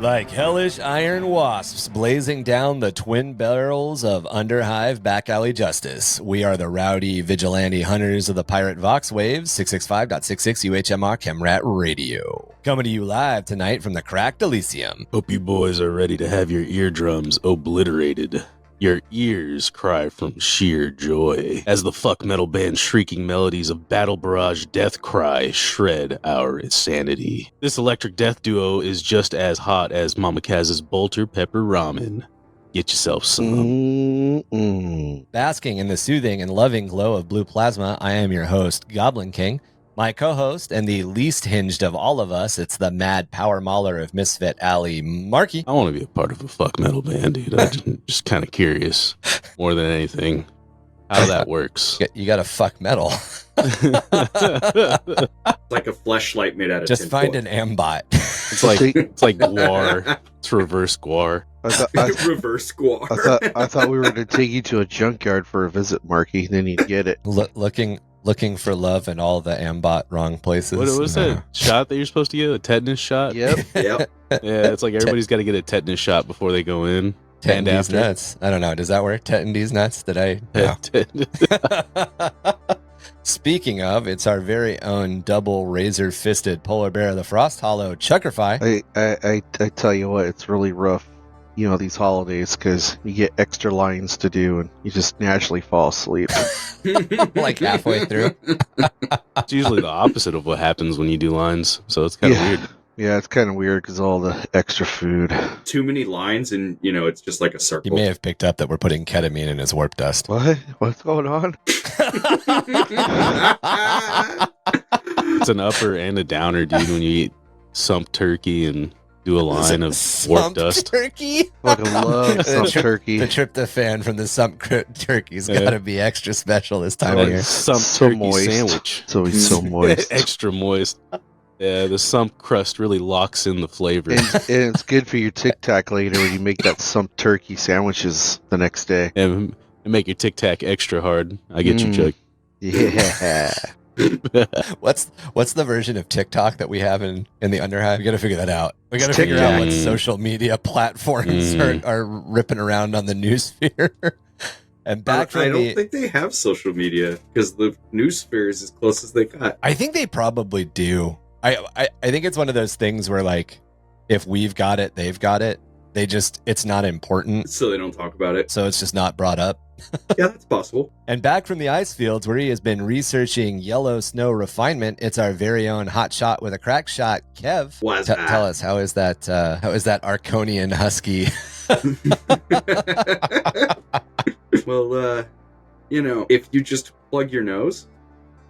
Like hellish iron wasps blazing down the twin barrels of Underhive back alley justice, we are the rowdy vigilante hunters of the pirate Vox Waves 665.66 UHMR Chemrat Radio. Coming to you live tonight from the Cracked Elysium. Hope you boys are ready to have your eardrums obliterated. Your ears cry from sheer joy as the fuck metal band shrieking melodies of Battle Barrage Death Cry shred our insanity. This electric death duo is just as hot as Mama Kaz's Bolter Pepper Ramen. Get yourself some. Basking in the soothing and loving glow of blue plasma, I am your host, Goblin King. My co-host and the least hinged of all of us, it's the mad power mauler of Misfit Alley, Marky. I want to be a part of a fuck metal band, dude. I'm just kind of curious, more than anything, how that works. You got to fuck metal. Like a fleshlight made out of Just find tinfoil. an ambot. It's like Guar. It's reverse Guar. Reverse squar. I thought we were going to take you to a junkyard for a visit, Marky. Then you'd get it. Looking for love in all the ambot wrong places. What was that shot that you're supposed to get? A tetanus shot? Yep. Yep. Yeah, it's like everybody's got to get a tetanus shot before they go in. And Tettendy's after. nuts. I don't know. Does that work? Tettendy's nuts? Did I? No. Speaking of, it's our very own double razor-fisted polar bear, the Frosthollow, ChuckerFly. I tell you what, it's really rough, these holidays, because you get extra lines to do and you just naturally fall asleep. Like halfway through. It's usually the opposite of what happens when you do lines, so it's kind of weird. Yeah, it's kind of weird because all the extra food. Too many lines, and it's just like a You circle. may have picked up that we're putting ketamine in his warp dust. What? What's going on? It's an upper and a downer, dude, when you eat sump turkey and do a line of warp Sump dust. turkey. Fucking love some turkey. The tryptophan from the sump turkey's got to be extra special this time of year. Sump So turkey moist. sandwich. So he's so moist. Extra moist. Yeah, the sump crust really locks in the flavor. And it's good for your Tic Tac later when you make that some turkey sandwiches the next day. And make your Tic Tac extra hard. I get you, Chuck. Yeah. What's the version of TikTok that we have in the Underhive? We got to figure that out. We got to figure TikTok. out what social media platforms are ripping around on the newsphere. And back from I don't think they have social media because the news sphere is as close as they got. I think they probably do. I think it's one of those things where, like, if we've got it, they've got it. It's not important. So they don't talk about it. So it's just not brought up. Yeah, that's possible. And back from the ice fields where he has been researching yellow snow refinement, it's our very own hot shot with a crack shot, Kev. What's that? Tell us, how is that Arconian husky? Well, if you just plug your nose,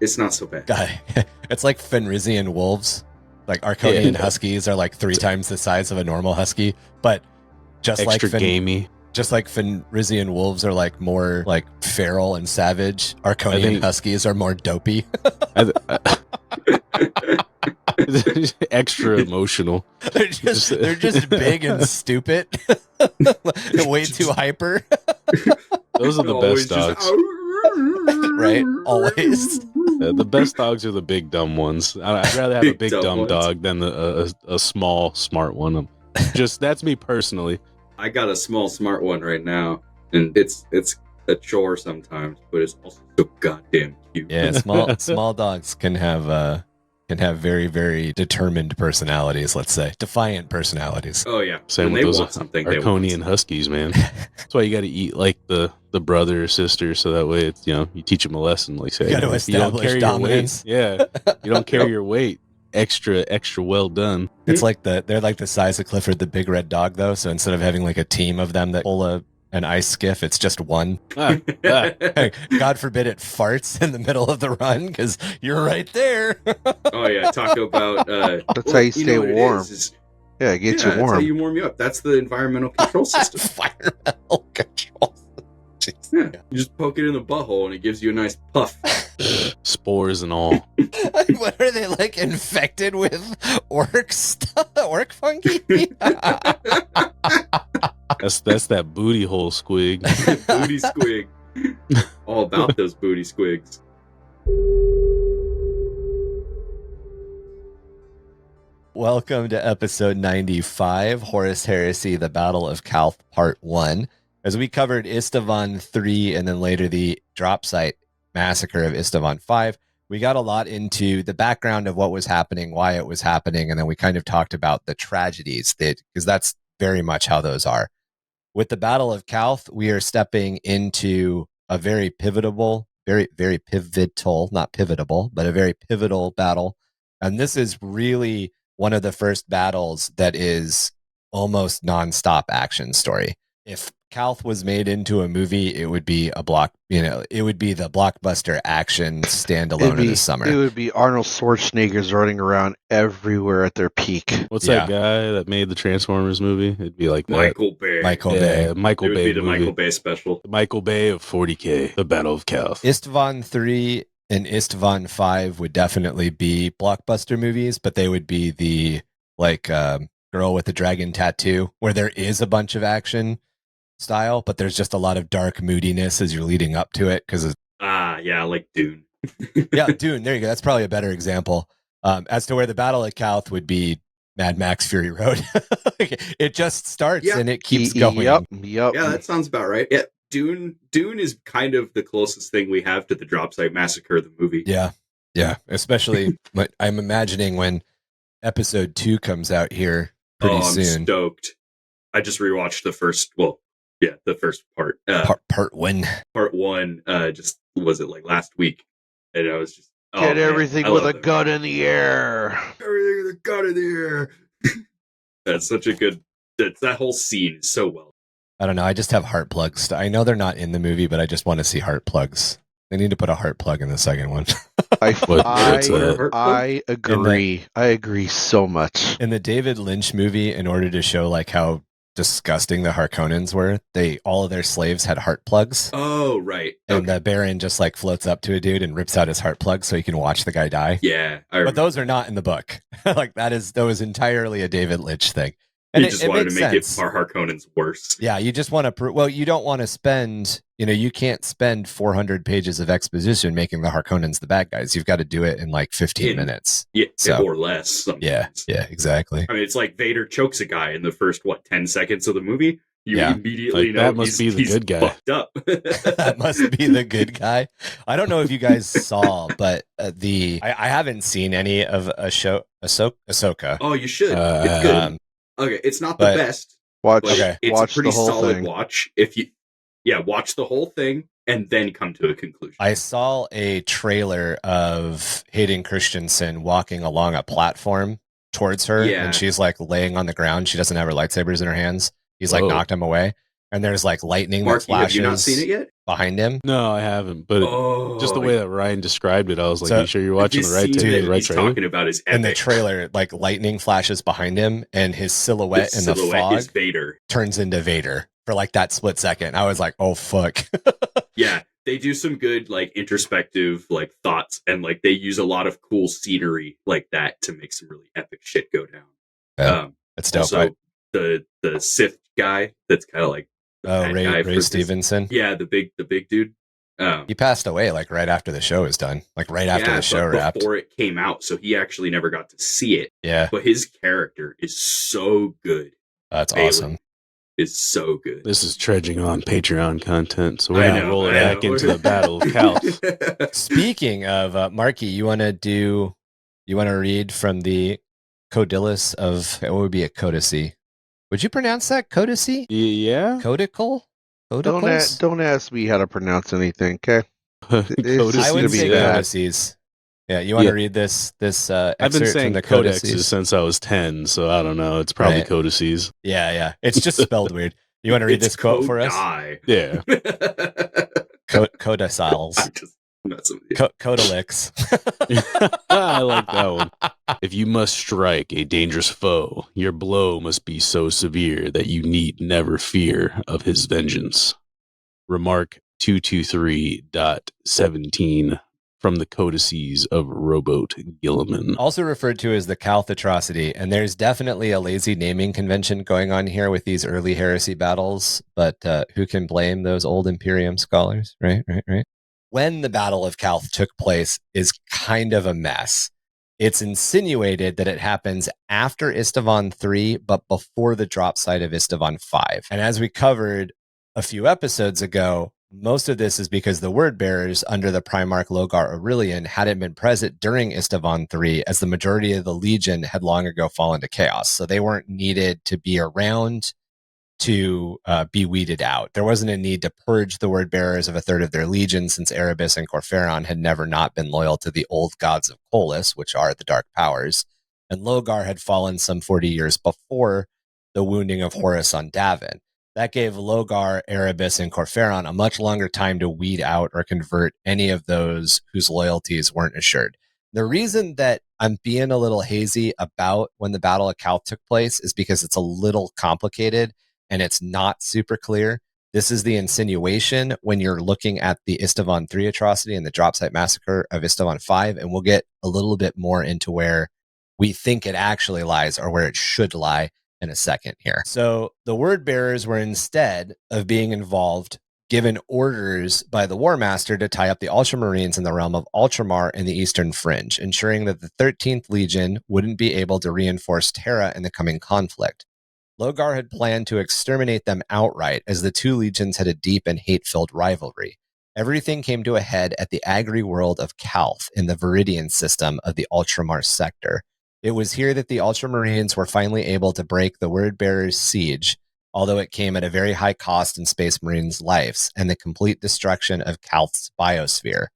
it's not so bad. God, it's like Fenrisian wolves. Like Arconian huskies are like 3 times the size of a normal husky, but just Extra like gamey. Just like Fenrisian wolves are like more like feral and savage, Arconian huskies are more dopey. Extra emotional. They're just big and stupid. Way too hyper. Those are the Always best dogs. Right? Always. The best dogs are the big dumb ones. I'd rather have a big Dumb dumb ones. dog than a small smart one. That's me personally. I got a small smart one right now, and it's a chore sometimes, but it's also so goddamn cute. Yeah, small dogs can have very, very determined personalities, let's say. Defiant personalities. Oh yeah. Same When with they those want something, they want Arconian huskies, man. That's why you got to eat like the brother or sister, so that way it's you teach them a lesson. Like say, You gotta if establish carry dominance. your weight, you don't carry your weight. Extra well done. It's like they're like the size of Clifford the Big Red Dog, though. So instead of having like a team of them that pull an ice skiff, it's just one. Hey, God forbid it farts in the middle of the run because you're right there. Oh yeah, talk about That's how you stay what it warm. is Yeah, it gets that's you warm. how you warm you up. That's the environmental control system. Environmental control. Jeez. Yeah. You just poke it in the butthole and it gives you a nice puff. Spores and all. What are they, like, infected with orc stuff? Orc fungi? That's that booty hole squig. Booty squig. All about those booty squigs. Welcome to episode 95, Horus Heresy, the Battle of Calth, Part 1. As we covered Istvan 3 and then later the drop site massacre of Istvan 5, we got a lot into the background of what was happening, why it was happening, and then we kind of talked about the tragedies, because that's very much how those are. With the Battle of Calth, we are stepping into a very pivotal, very pivotal, not pivotable, but a very pivotal battle. And this is really one of the first battles that is almost nonstop action story. If Calth was made into a movie, it would be it would be the blockbuster action standalone of the summer. It would be Arnold Schwarzenegger's running around everywhere at their peak. What's that guy that made the Transformers movie? It'd be like that. Michael Bay. Michael Bay. It would be the Michael Bay special. The Michael Bay of 40k, the Battle of Calth. Istvan 3 and Istvan 5 would definitely be blockbuster movies, but they would be the Girl with the Dragon Tattoo, where there is a bunch of action style, but there's just a lot of dark moodiness as you're leading up to it. Like Dune. Yeah, Dune. There you go. That's probably a better example. As to where the Battle of Calth would be Mad Max Fury Road. It just starts and it keeps going. Yep. Yeah, that sounds about right. Yeah, Dune is kind of the closest thing we have to the drop site massacre, the movie. Yeah. Especially, I'm imagining when episode 2 comes out here pretty soon. I'm stoked. I just rewatched the first part. Part 1. Part 1, just was it like last week? And I was just get everything with a gun in the air. Everything with a gun in the air. That's such a good. That whole scene is so well. I don't know. I just have heart plugs. I know they're not in the movie, but I just want to see heart plugs. They need to put a heart plug in the second one. I agree. I agree so much. In the David Lynch movie, in order to show like how disgusting the Harkonnens were, all of their slaves had heart plugs. Oh, right. And the Baron just like floats up to a dude and rips out his heart plug so he can watch the guy die. Yeah. But those are not in the book. Like that was entirely a David Lynch thing. And you just wanted to make our Harkonnens worse. Yeah, you just want to you don't want to spend, you can't spend 400 pages of exposition making the Harkonnens the bad guys. You've got to do it in like 15 minutes. Yeah, or less. Sometimes. Yeah, exactly. I mean, it's like Vader chokes a guy in the first, 10 seconds of the movie. You immediately know that must be the good guy. Fucked up. That must be the good guy. I don't know if you guys saw, but I haven't seen any of Ahsoka. Oh, you should. It's good. Okay, it's not the best. It's watch a pretty the whole solid thing. watch. Watch the whole thing and then come to a conclusion. I saw a trailer of Hayden Christensen walking along a platform towards her, and she's like laying on the ground. She doesn't have her lightsabers in her hands. He's like knocked him away, and there's like lightning Marky, that flashes. have you not seen it yet? Behind him? No, I haven't. But just the way that Ryan described it, I was like, "You sure you're watching the right thing?" Right trailer? Talking about his epic. In the trailer, like lightning flashes behind him, and his silhouette in the fog is Vader. Turns into Vader for like that split second. I was like, "Oh fuck!" Yeah, they do some good like introspective like thoughts, and like they use a lot of cool scenery like that to make some really epic shit go down. Yeah, that's dope. Also, the Sith guy that's kind of like Ray Stevenson. Yeah, the big dude. He passed away like right after the show was done, like right after the show wrapped. Before it came out, so he actually never got to see it. Yeah, but his character is so good. That's awesome. Is so good. This is trudging on Patreon content, so we're gonna roll it back into the Battle of Calth. Speaking of Marky, you want to read from the Codilus of what would be a codicy? Would you pronounce that codicy? Yeah. Codical? Don't ask me how to pronounce anything, okay? I would say codices. Yeah, you want to read this I've been saying the codexes since I was 10, so I don't know. It's probably codices. Yeah. It's just spelled weird. You want to read this quote for us? Yeah. Codiciles. Codalix. I like that one. If you must strike a dangerous foe, your blow must be so severe that you need never fear of his vengeance. Remark 223.17 from the codices of Rowboat Gilliman. Also referred to as the Calth atrocity, and there's definitely a lazy naming convention going on here with these early heresy battles, but who can blame those old Imperium scholars, right? When the Battle of Calth took place is kind of a mess. It's insinuated that it happens after Istvan 3, but before the drop site of Istvan 5. And as we covered a few episodes ago, most of this is because the word bearers under the Primarch Logar Aurelian hadn't been present during Istvan 3, as the majority of the Legion had long ago fallen to chaos. So they weren't needed to be around to be weeded out. There wasn't a need to purge the word bearers of a third of their legion, since Erebus and Corferon had never not been loyal to the old gods of Kolis, which are the dark powers, and Logar had fallen some 40 years before the wounding of Horus on Davin. That gave Logar, Erebus, and Corferon a much longer time to weed out or convert any of those whose loyalties weren't assured. The reason that I'm being a little hazy about when the Battle of Calth took place is because it's a little complicated and it's not super clear. This is the insinuation when you're looking at the Istvan 3 atrocity and the drop site massacre of Istvan 5, and we'll get a little bit more into where we think it actually lies, or where it should lie, in a second here. So the word bearers were, instead of being involved, given orders by the War Master to tie up the Ultramarines in the realm of Ultramar in the Eastern Fringe, ensuring that the 13th Legion wouldn't be able to reinforce Terra in the coming conflict. Logar had planned to exterminate them outright, as the two legions had a deep and hate-filled rivalry. Everything came to a head at the agri-world of Calth in the Veridian System of the Ultramar sector. It was here that the Ultramarines were finally able to break the Word Bearers' siege, although it came at a very high cost in Space Marines' lives and the complete destruction of Calth's biosphere.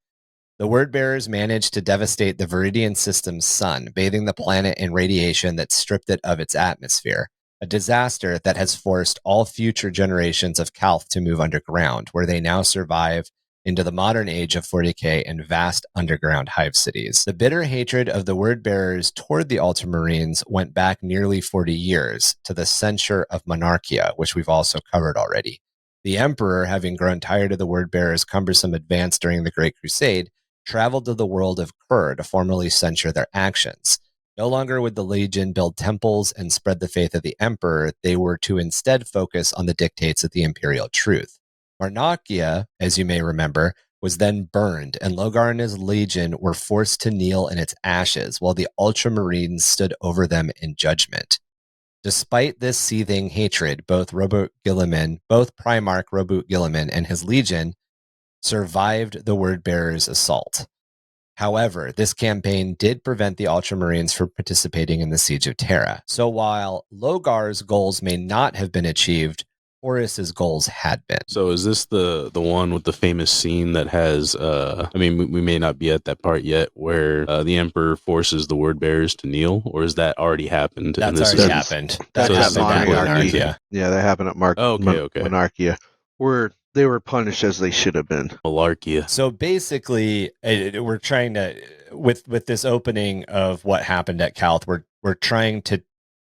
The Word Bearers managed to devastate the Veridian System's sun, bathing the planet in radiation that stripped it of its atmosphere. A disaster that has forced all future generations of Calth to move underground, where they now survive into the modern age of 40k and vast underground hive cities. The bitter hatred of the word bearers toward the Ultramarines went back nearly 40 years to the censure of Monarchia, which we've also covered already. The Emperor, having grown tired of the word bearers' cumbersome advance during the Great Crusade, traveled to the world of Khur to formally censure their actions. No longer would the Legion build temples and spread the faith of the Emperor. They were to instead focus on the dictates of the Imperial truth. Monarchia, as you may remember, was then burned, and Logar and his Legion were forced to kneel in its ashes, while the Ultramarines stood over them in judgment. Despite this seething hatred, both Primarch Robert Guilliman and his Legion survived the Word-Bearers' assault. However, this campaign did prevent the Ultramarines from participating in the Siege of Terra. So while Logar's goals may not have been achieved, Horus's goals had been. So is this the one with the famous scene that has, we may not be at that part yet, where the Emperor forces the word bearers to kneel, or has that already happened? That's already happened. That happened at Monarchia. Yeah, that happened at Monarchia, where they were punished as they should have been. Malarkia. So basically, we're trying to, with this opening of what happened at Calth, we're trying to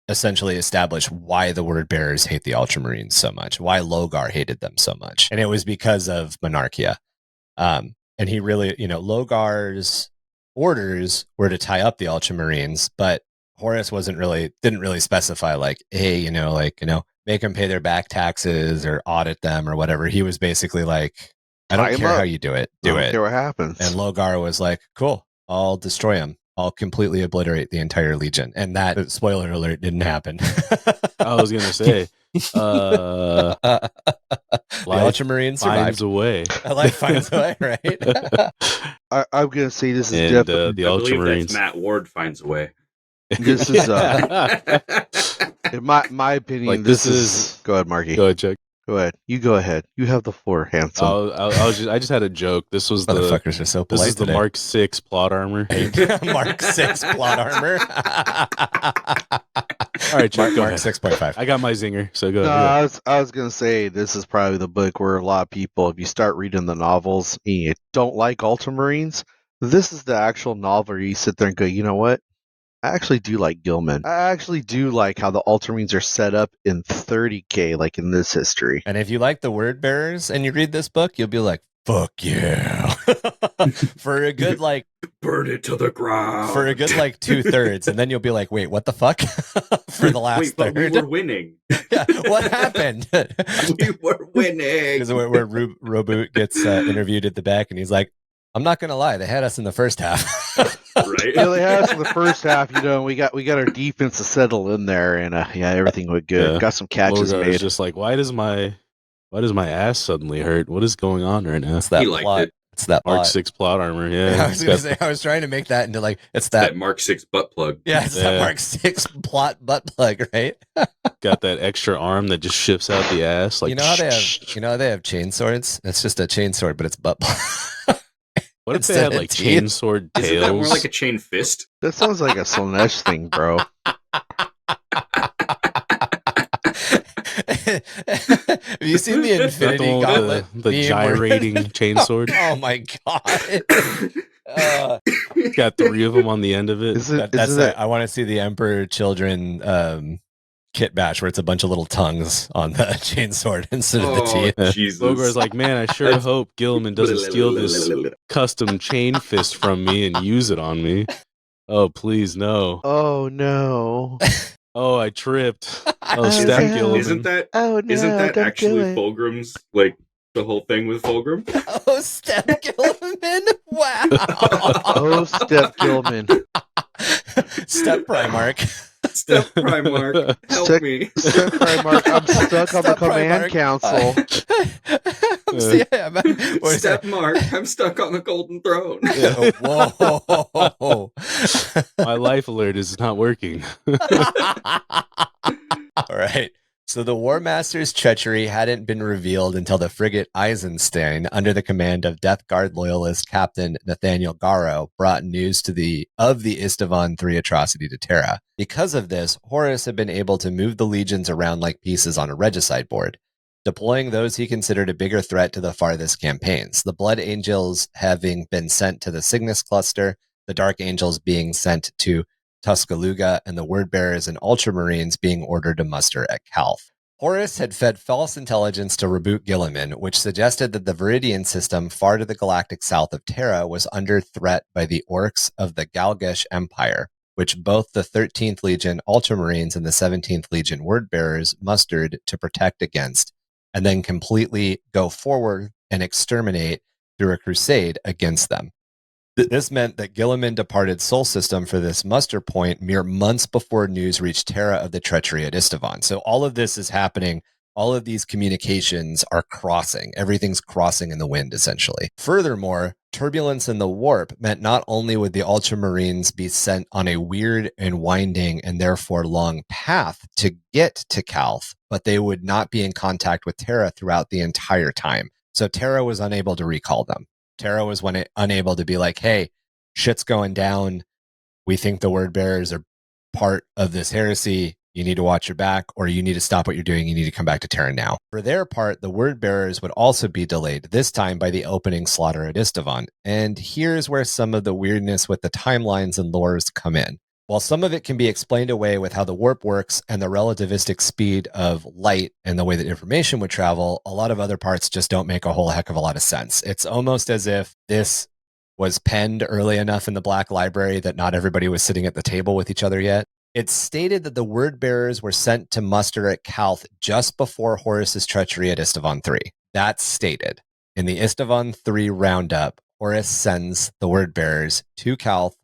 essentially establish why the word bearers hate the Ultramarines so much, why Logar hated them so much. And it was because of Monarchia. And he really, Logar's orders were to tie up the Ultramarines, but Horus didn't really specify make them pay their back taxes or audit them or whatever. He was basically like, I don't care how you do it. Do it. I don't care what happens. And Logar was like, cool, I'll destroy him. I'll completely obliterate the entire Legion. And that, spoiler alert, didn't happen. I was going to say, the Ultramarines survived. Life finds a way, right? I'm going to say this is definitely the Ultramarines. Matt Ward finds a way. This is, in my opinion, like this is. Go ahead, Marky. Go ahead, Chuck. Go ahead. You go ahead. You have the floor, handsome. I just had a joke. This was motherfuckers are so polite. This is the today. Mark 6 plot armor. Mark 6 plot armor. All right, Chuck. Mark 6.5. I got my zinger. So go ahead. I was gonna say this is probably the book where a lot of people, if you start reading the novels and you don't like Ultramarines, this is the actual novel where you sit there and go, you know what? I actually do like Gilman. I actually do like how the Ultramarines are set up in 30k, like in this history. And if you like the word bearers and you read this book, you'll be like, fuck yeah. For a good, burn it to the ground. For a good, 2/3. And then you'll be like, wait, what the fuck? For the last third. But we were winning. Yeah, what happened? We were winning. Because where Roboot gets interviewed at the back and he's like, I'm not going to lie, they had us in the first half. Right? right? Yeah, they had us in the first half. We got our defense to settle in there, and everything went good. Yeah. Got some catches Logar is made. just like, why does my ass suddenly hurt? What is going on right now? It's that He liked plot. it. It's that Mark plot. 6 plot armor. I Yeah. was gonna say I was trying to make that into like it's that. That Mark 6 butt plug. Yeah, it's that Yeah. Mark 6 plot butt plug, right? Got that extra arm that just shifts out the ass. Like, you know how they have chain swords? It's just a chain sword, but it's butt plug. what if they instead had of like teeth. chainsword Isn't that more tails? like a chain fist? That sounds like a Slanesh thing, bro. Have you seen the Is that the Infinity one with Gauntlet? the meme where- gyrating chainsword? Oh my god! Got 3 of them on the end of it. That's it. I want to see the Emperor Children kit bash where it's a bunch of little tongues on the chainsword instead of the teeth. Yeah. Jesus. Logar's like, man, I sure hope Gilliman doesn't steal this custom chain fist from me and use it on me. Oh, please, no. Oh no! Oh, I tripped. Oh, Oh, step no. Gilliman. Isn't that Oh no! isn't that don't actually do it. Fulgrim's, like, the whole thing with Fulgrim? Oh, Step Gilliman! Wow! Oh, Step Gilman. Step Primarch. Step Primarch, help Step- me. Step Primarch, I'm stuck on the Step command Primarch. council. Step Mark, I'm stuck on the golden throne. Yeah. Whoa! My life alert is not working. All right. So the War Master's treachery hadn't been revealed until the frigate Eisenstein, under the command of Death Guard loyalist Captain Nathaniel Garrow, brought news of the Istvan III atrocity to Terra. Because of this, Horus had been able to move the legions around like pieces on a regicide board, deploying those he considered a bigger threat to the farthest campaigns, the Blood Angels having been sent to the Cygnus cluster, the Dark Angels being sent to Tuscaloosa, and the Word Bearers and Ultramarines being ordered to muster at Calth. Horus had fed false intelligence to reboot Gilliman, which suggested that the Veridian System far to the galactic south of Terra was under threat by the orcs of the Galgesh Empire, which both the 13th Legion Ultramarines and the 17th Legion Word Bearers mustered to protect against, and then completely go forward and exterminate through a crusade against them. This meant that Gilliman departed Sol System for this muster point mere months before news reached Terra of the treachery at Istvan. So all of this is happening. All of these communications are crossing. Everything's crossing in the wind, essentially. Furthermore, turbulence in the warp meant not only would the Ultramarines be sent on a weird and winding and therefore long path to get to Calth, but they would not be in contact with Terra throughout the entire time. So Terra was unable to recall them. Terra was unable to be like, hey, shit's going down. We think the Word Bearers are part of this heresy. You need to watch your back, or you need to stop what you're doing. You need to come back to Terra now. For their part, the Word Bearers would also be delayed, this time by the opening slaughter at Istvan. And here's where some of the weirdness with the timelines and lores come in. While some of it can be explained away with how the warp works and the relativistic speed of light and the way that information would travel, a lot of other parts just don't make a whole heck of a lot of sense. It's almost as if this was penned early enough in the Black Library that not everybody was sitting at the table with each other yet. It's stated that the Word Bearers were sent to muster at Calth just before Horus's treachery at Istvan III. That's stated. In the Istvan III roundup, Horus sends the Word Bearers to Calth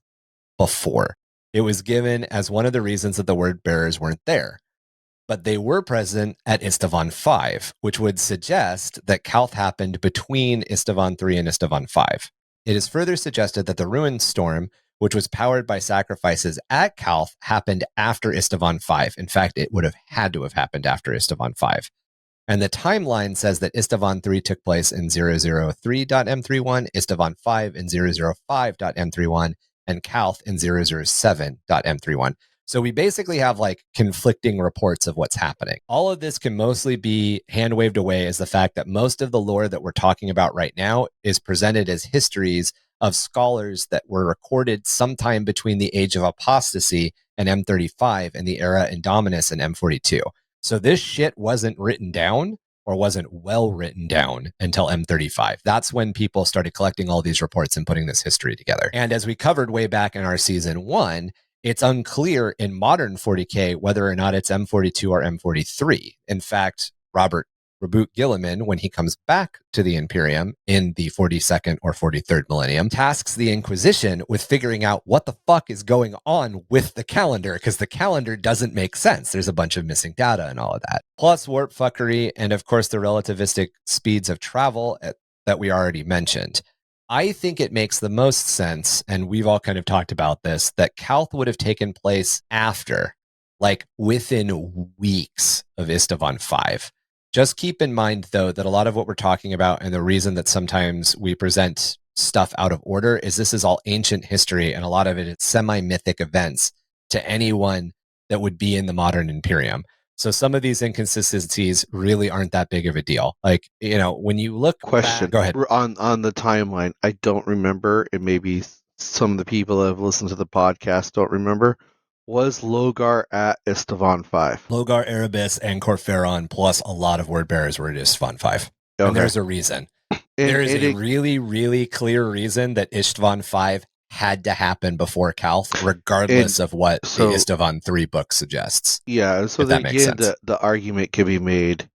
before. It was given as one of the reasons that the Word Bearers weren't there. But they were present at Istvan V, which would suggest that Calth happened between Istvan III and Istvan V. It is further suggested that the Ruin Storm, which was powered by sacrifices at Calth, happened after Istvan V. In fact, it would have had to have happened after Istvan V. And the timeline says that Istvan III took place in 003.m31, Istvan V in 005.m31, and Calth in 007.m31. So we basically have like conflicting reports of what's happening. All of this can mostly be hand waved away as the fact that most of the lore that we're talking about right now is presented as histories of scholars that were recorded sometime between the Age of Apostasy and M35 and the Era Indominus and M42. So this shit wasn't written down or wasn't well written down until M35. That's when people started collecting all these reports and putting this history together. And as we covered way back in our season 1, it's unclear in modern 40k whether or not it's M42 or M43. In fact, Robert Reboot Gilliman, when he comes back to the Imperium in the 42nd or 43rd millennium, tasks the Inquisition with figuring out what the fuck is going on with the calendar, because the calendar doesn't make sense. There's a bunch of missing data and all of that. Plus warp fuckery, and of course the relativistic speeds of travel that we already mentioned. I think it makes the most sense, and we've all kind of talked about this, that Calth would have taken place after, like within weeks of Istvan 5. Just keep in mind, though, that a lot of what we're talking about and the reason that sometimes we present stuff out of order is this is all ancient history, and a lot of it is semi-mythic events to anyone that would be in the modern Imperium. So some of these inconsistencies really aren't that big of a deal. Like, you know, when you look Question. back, go ahead. On the timeline, I don't remember, and maybe some of the people that have listened to the podcast don't remember. Was Logar at Istvan 5? Logar, Erebus, and Corferon, plus a lot of word bearers were at Istvan 5. Okay. And there's a reason. There is a really, really clear reason that Istvan 5 had to happen before Calth, regardless of what the Istvan 3 book suggests. Yeah, so again, the argument can be made.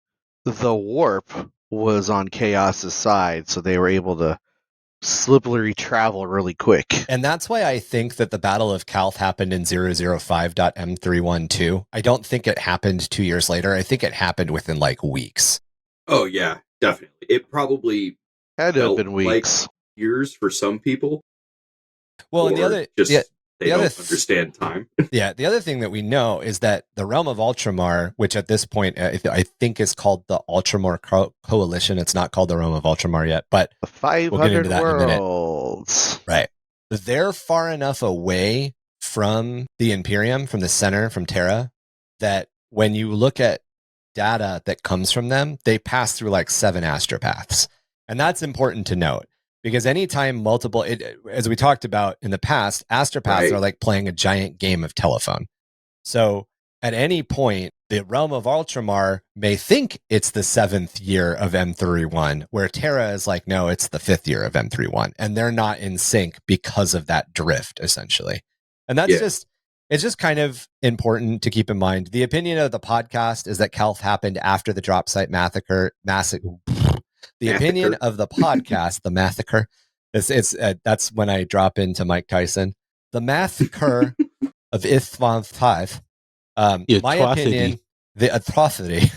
The warp was on Chaos's side, so they were able to slippery travel really quick. And that's why I think that the Battle of Calth happened in 005.M312. I don't think it happened 2 years later. I think it happened within like weeks. Oh, yeah, definitely. It probably had to have been weeks. Like years for some people. Well, and the other... They don't understand time. Yeah, the other thing that we know is that the realm of Ultramar, which at this point I think is called the Ultramar Coalition. It's not called the realm of Ultramar yet, but the 500 we'll get into that worlds. In a minute. Right. They're far enough away from the Imperium, from the center, from Terra, that when you look at data that comes from them, they pass through like 7 astropaths. And that's important to note. Because anytime as we talked about in the past, astropaths are like playing a giant game of telephone. So at any point, the realm of Ultramar may think it's the 7th year of M31, where Terra is like, no, it's the 5th year of M31. And they're not in sync because of that drift, essentially. And that's it's just kind of important to keep in mind. The opinion of the podcast is that Calth happened after the drop site massacre. The opinion of the podcast, the massacre, that's when I drop into Mike Tyson. The massacre of Istvan 5. My opinion, the atrocity.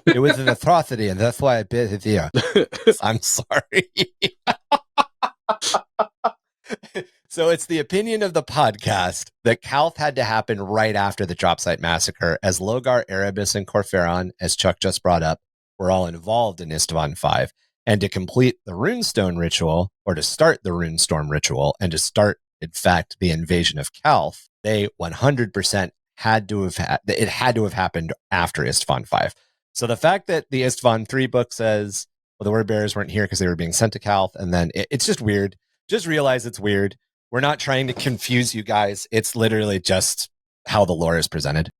It was an atrocity, and that's why I bit his ear. I'm sorry. So it's the opinion of the podcast that Calth had to happen right after the drop site massacre, as Logar, Erebus, and Corferon, as Chuck just brought up, were all involved in Istvan 5. And to complete the Runestone ritual, or to start the Runestorm ritual, and to start, in fact, the invasion of Calth, they 100% had to have happened after Istvan 5. So the fact that the Istvan 3 book says, well, the word bearers weren't here because they were being sent to Calth, and then it's just weird. Just realize it's weird. We're not trying to confuse you guys. It's literally just how the lore is presented.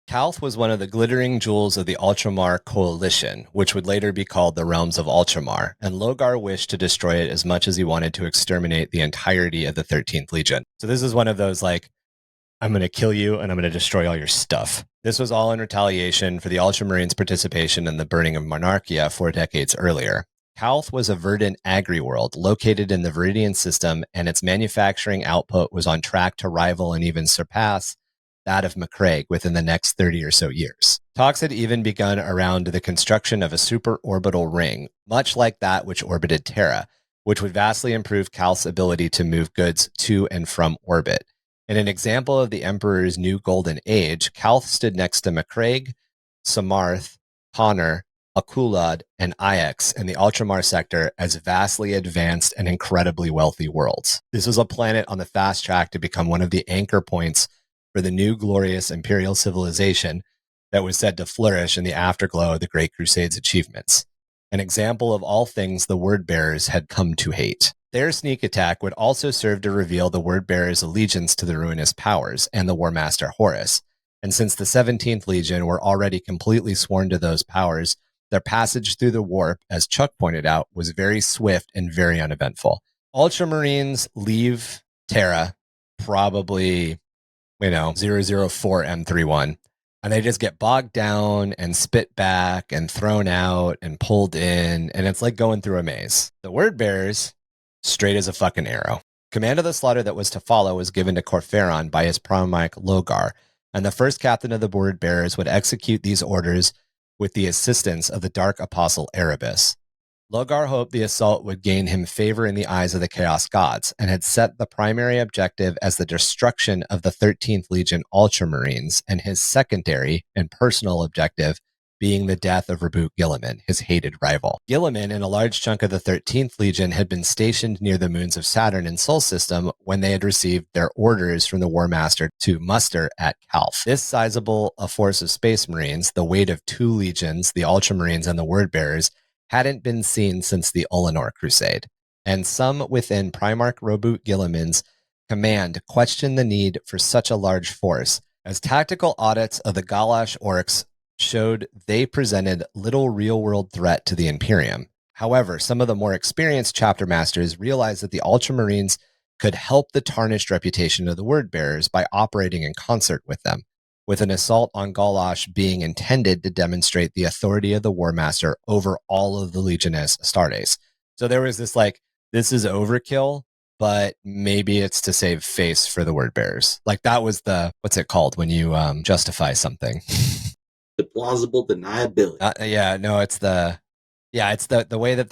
Calth was one of the glittering jewels of the Ultramar Coalition, which would later be called the Realms of Ultramar, and Logar wished to destroy it as much as he wanted to exterminate the entirety of the 13th Legion. So this is one of those, like, I'm going to kill you and I'm going to destroy all your stuff. This was all in retaliation for the Ultramarines' participation in the burning of Monarchia 4 decades earlier. Calth was a verdant agri-world located in the Veridian System, and its manufacturing output was on track to rival and even surpass that of Macraig within the next 30 or so years. Talks had even begun around the construction of a superorbital ring, much like that which orbited Terra, which would vastly improve Calth's ability to move goods to and from orbit. In an example of the Emperor's new golden age, Calth stood next to Macraig, Samarth, Connor, Akulad, and Ix in the Ultramar sector as vastly advanced and incredibly wealthy worlds. This was a planet on the fast track to become one of the anchor points for the new glorious imperial civilization that was said to flourish in the afterglow of the Great Crusade's achievements. An example of all things the word bearers had come to hate. Their sneak attack would also serve to reveal the word bearers' allegiance to the ruinous powers and the War Master Horus. And since the 17th Legion were already completely sworn to those powers, their passage through the warp, as Chuck pointed out, was very swift and very uneventful. Ultramarines leave Terra probably 004 M31, And they just get bogged down and spit back and thrown out and pulled in. And it's like going through a maze. The word bearers, straight as a fucking arrow. Command of the slaughter that was to follow was given to Corferon by his Primarch Logar. And the first captain of the word bearers would execute these orders with the assistance of the Dark Apostle Erebus. Logar hoped the assault would gain him favor in the eyes of the Chaos Gods, and had set the primary objective as the destruction of the 13th Legion Ultramarines, and his secondary and personal objective being the death of Reboot Guilliman, his hated rival. Guilliman and a large chunk of the 13th Legion had been stationed near the moons of Saturn and Sol System when they had received their orders from the War Master to muster at Calth. This sizable a force of Space Marines, the weight of 2 legions, the Ultramarines and the Word Bearers, hadn't been seen since the Olenor Crusade, and some within Primarch Reboot Guilliman's command questioned the need for such a large force, as tactical audits of the Galash Orcs showed they presented little real-world threat to the Imperium. However, some of the more experienced chapter masters realized that the Ultramarines could help the tarnished reputation of the Word Bearers by operating in concert with them, with an assault on Galash being intended to demonstrate the authority of the War Master over all of the Legionnaires Astartes. So there was this like, this is overkill, but maybe it's to save face for the Word Bearers. Like that was the, what's it called when you justify something? The plausible deniability. It's the way that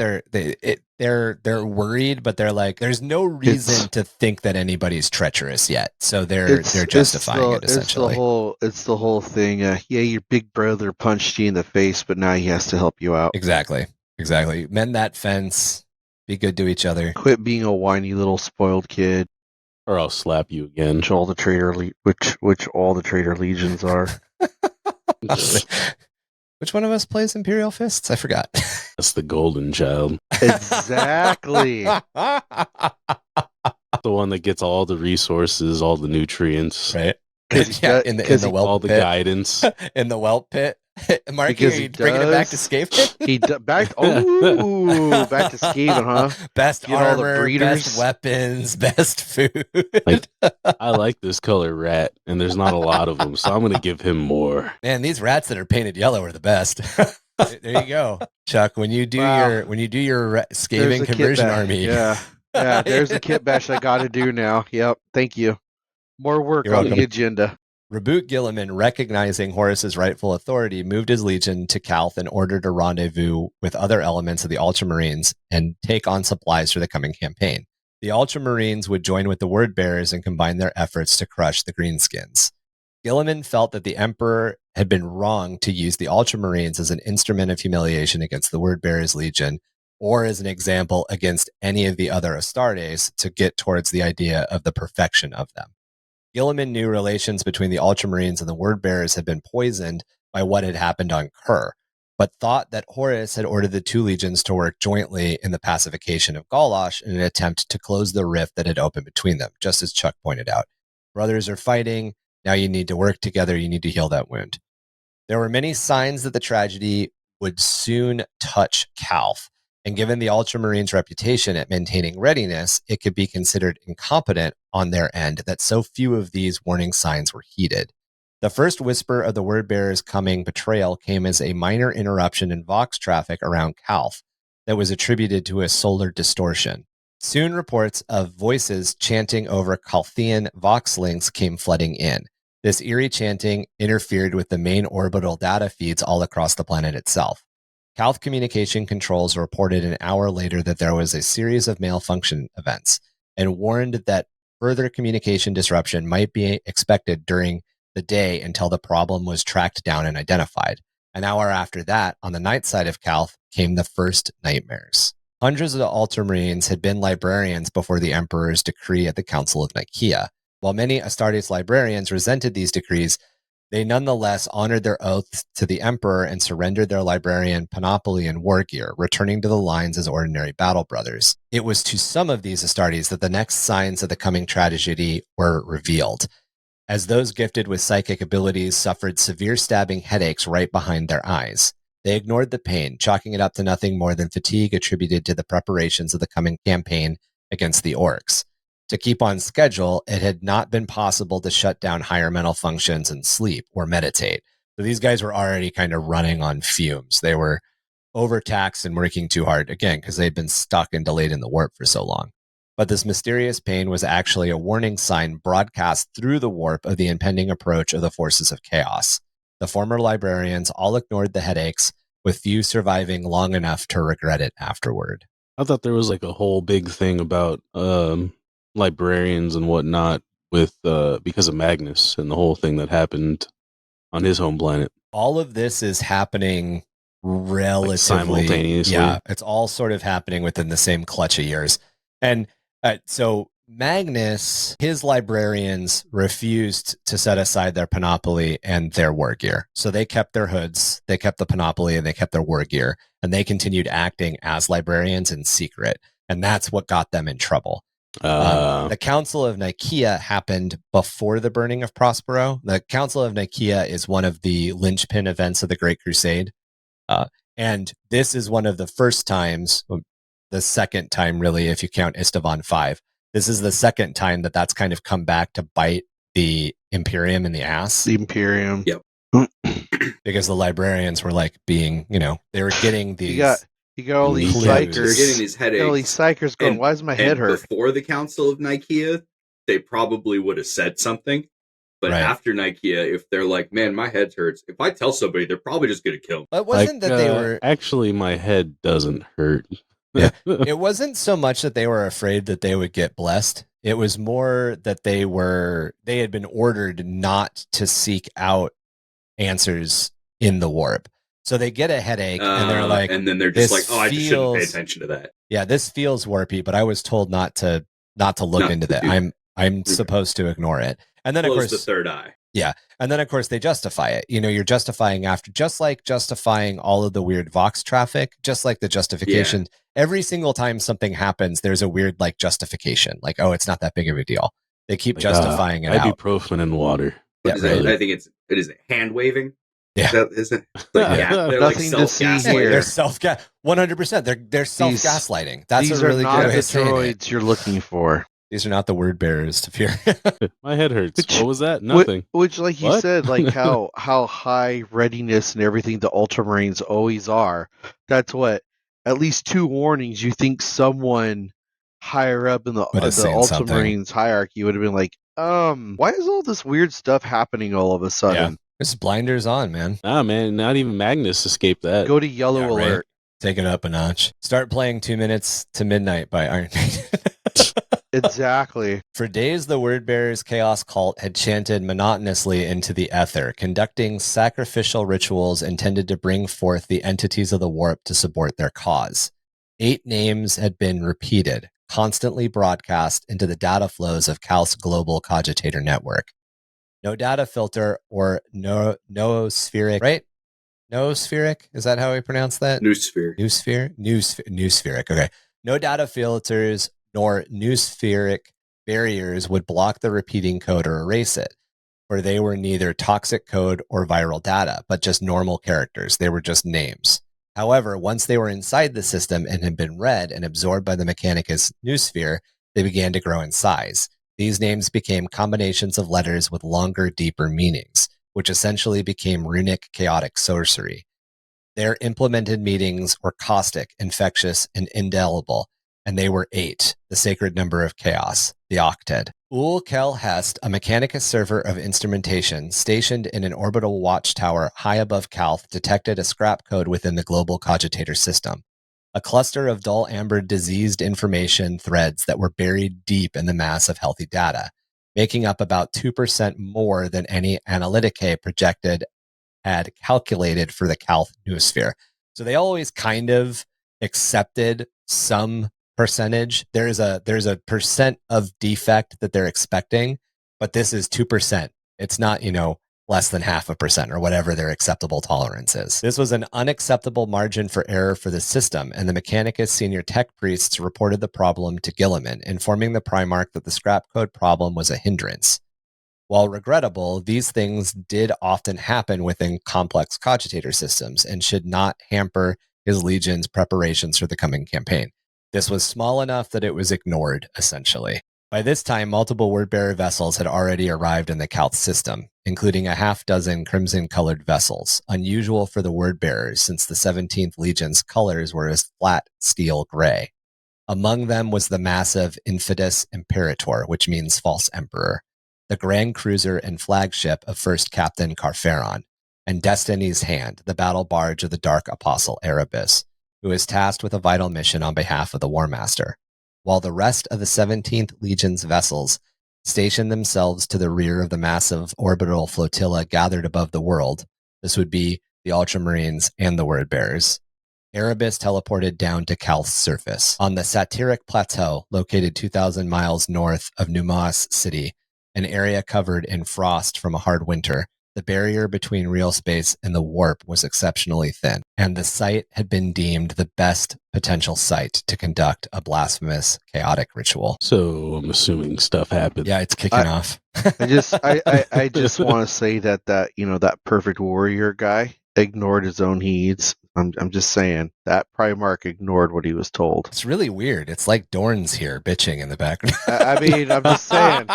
they're worried, but they're like, there's no reason to think that anybody's treacherous yet, so they're justifying it essentially. It's the whole thing. Your big brother punched you in the face, but now he has to help you out. Exactly. Mend that fence. Be good to each other. Quit being a whiny little spoiled kid. Or I'll slap you again. Which all the traitor legions are. Which one of us plays Imperial Fists? I forgot. That's the golden child. Exactly. The one that gets all the resources, all the nutrients. Right. In the whelp all the pit. guidance. In the whelp pit. Marky, are you bringing it back to Skaven? Back to Skaven, huh? Best Get all the armor, breeders. best weapons, best food. I like this color rat, and there's not a lot of them, so I'm going to give him more. Man, these rats that are painted yellow are the best. There you go, Chuck. When you do your Skaven conversion army, yeah, there's a kit bash I got to do now. Yep, thank you. More work You're on welcome. the agenda. Reboot Guilliman, recognizing Horus's rightful authority, moved his legion to Calth in order to rendezvous with other elements of the Ultramarines and take on supplies for the coming campaign. The Ultramarines would join with the Word Bearers and combine their efforts to crush the Greenskins. Guilliman felt that the Emperor had been wrong to use the Ultramarines as an instrument of humiliation against the Word Bearers Legion, or as an example against any of the other Astartes to get towards the idea of the perfection of them. Guilliman knew relations between the Ultramarines and the Word Bearers had been poisoned by what had happened on Kur, but thought that Horus had ordered the 2 legions to work jointly in the pacification of Galash in an attempt to close the rift that had opened between them, just as Chuck pointed out. Brothers are fighting, now you need to work together, you need to heal that wound. There were many signs that the tragedy would soon touch Calth, and given the Ultramarines' reputation at maintaining readiness, it could be considered incompetent on their end that so few of these warning signs were heeded. The first whisper of the Word Bearers' coming betrayal came as a minor interruption in Vox traffic around Calth that was attributed to a solar distortion. Soon reports of voices chanting over Calthian Vox links came flooding in. This eerie chanting interfered with the main orbital data feeds all across the planet itself. Calth Communication Controls reported an hour later that there was a series of malfunction events and warned that further communication disruption might be expected during the day until the problem was tracked down and identified. An hour after that, on the night side of Calth, came the first nightmares. Hundreds of the Ultramarines had been librarians before the Emperor's decree at the Council of Nicaea. While many Astartes librarians resented these decrees, they nonetheless honored their oaths to the Emperor and surrendered their librarian panoply and war gear, returning to the lines as ordinary battle brothers. It was to some of these Astartes that the next signs of the coming tragedy were revealed, as those gifted with psychic abilities suffered severe stabbing headaches right behind their eyes. They ignored the pain, chalking it up to nothing more than fatigue attributed to the preparations of the coming campaign against the Orcs. To keep on schedule, it had not been possible to shut down higher mental functions and sleep or meditate, So these guys were already kind of running on fumes. They were overtaxed and working too hard, again, because they'd been stuck and delayed in the warp for so long. But this mysterious pain was actually a warning sign broadcast through the warp of the impending approach of the forces of chaos. The former librarians all ignored the headaches, with few surviving long enough to regret it afterward. I thought there was like a whole big thing about librarians and whatnot with because of Magnus and the whole thing that happened on his home planet. All of this is happening relatively simultaneously. Yeah, it's all sort of happening within the same clutch of years. And so Magnus, his librarians refused to set aside their panoply and their war gear. So they kept their hoods, they kept the panoply, and they kept their war gear. And they continued acting as librarians in secret. And that's what got them in trouble. The Council of Nicaea happened before the burning of Prospero. The Council of Nicaea is one of the linchpin events of the Great Crusade. And this is one of the first times, the second time really, if you count Istvan 5. This is the second time that that's kind of come back to bite the Imperium in the ass. The Imperium. Yep. Because the librarians were like being, they were getting these... You got all these clues. They're psychers. getting these headaches. All these psychers going, why does my head and hurt? Before the Council of Nicaea, they probably would have said something. But Right. after Nicaea, if they're like, man, my head hurts, if I tell somebody, they're probably just going to kill me. It wasn't that they were... Actually, my head doesn't hurt. Yeah. It wasn't so much that they were afraid that they would get blessed. It was more that they had been ordered not to seek out answers in the warp. So they get a headache and they're like, and then they're just like, "This oh, I just shouldn't pay feels- attention to that. yeah, this feels warpy, but I was told not to look Not into to that. do I'm supposed to ignore it." And then Close of the course, third eye. and then of course they justify it. You're justifying after, just like justifying all of the weird Vox traffic, just like the justification. Every single time something happens, there's a weird like justification, like, oh, it's not that big of a deal. They keep justifying it out. Ibuprofen and water. Yeah, Is right. it, I think it is hand waving. Yeah. Is it? Like, they're like Nothing to see self-gaslighting. here. They're 100%. They're self-gaslighting. That's These a really are not good way the of saying it. droids you're looking for. These are not the word bearers to fear. My head hurts. Which- What was that? Nothing. Which, like you What? said, like how high readiness and everything the Ultramarines always are. That's what, at least 2 warnings, you think someone higher up in the Would have seen something. Ultramarines hierarchy would have been like, why is all this weird stuff happening all of a sudden? There's blinders on, man. Nah, man, not even Magnus escaped that. Go to yellow Yeah, right. alert. Take it up a notch. Start playing 2 Minutes to Midnight by Iron Maiden. Exactly. For days, the Word Bearers Chaos Cult had chanted monotonously into the ether, conducting sacrificial rituals intended to bring forth the entities of the warp to support their cause. 8 names had been repeated, constantly broadcast into the data flows of Calth's global cogitator network. No data filter or noospheric, right? Noospheric? Is that how we pronounce that? Noospheric. Okay. No data filters nor noospheric barriers would block the repeating code or erase it, for they were neither toxic code or viral data, but just normal characters. They were just names. However, once they were inside the system and had been read and absorbed by the Mechanicus noosphere, they began to grow in size. These names became combinations of letters with longer, deeper meanings, which essentially became runic chaotic sorcery. Their implemented meanings were caustic, infectious, and indelible, and they were 8, the sacred number of chaos, the octet. Kel Hest, a Mechanicus server of instrumentation stationed in an orbital watchtower high above Calth, detected a scrap code within the global cogitator system. A cluster of dull amber diseased information threads that were buried deep in the mass of healthy data, making up about 2% more than any Analyticae projected had calculated for the Calth noosphere. So they always kind of accepted some percentage. There's a percent of defect that they're expecting, but this is 2%. It's not, less than 0.5% or whatever their acceptable tolerance is. This was an unacceptable margin for error for the system, and the Mechanicus senior tech priests reported the problem to Gilliman, informing the Primarch that the scrap code problem was a hindrance. While regrettable, these things did often happen within complex cogitator systems and should not hamper his legion's preparations for the coming campaign. This was small enough that it was ignored, essentially. By this time, multiple word-bearer vessels had already arrived in the Calth system, including a half-dozen crimson-colored vessels, unusual for the word-bearers since the 17th Legion's colors were as flat steel gray. Among them was the massive Infidus Imperator, which means false emperor, the grand cruiser and flagship of First Captain Carferon, and Destiny's Hand, the battle barge of the Dark Apostle Erebus, who is tasked with a vital mission on behalf of the War Master, while the rest of the 17th Legion's vessels stationed themselves to the rear of the massive orbital flotilla gathered above the world. This would be the Ultramarines and the Word-Bearers. Erebus teleported down to Calth's surface. On the Satiric Plateau, located 2,000 miles north of Numaas City, an area covered in frost from a hard winter, the barrier between real space and the warp was exceptionally thin, and the site had been deemed the best potential site to conduct a blasphemous, chaotic ritual. So I'm assuming stuff happened. Yeah, it's kicking off. I just want to say that that perfect warrior guy ignored his own needs. I'm just saying that Primarch ignored what he was told. It's really weird. It's like Dorn's here bitching in the background. I mean, I'm just saying.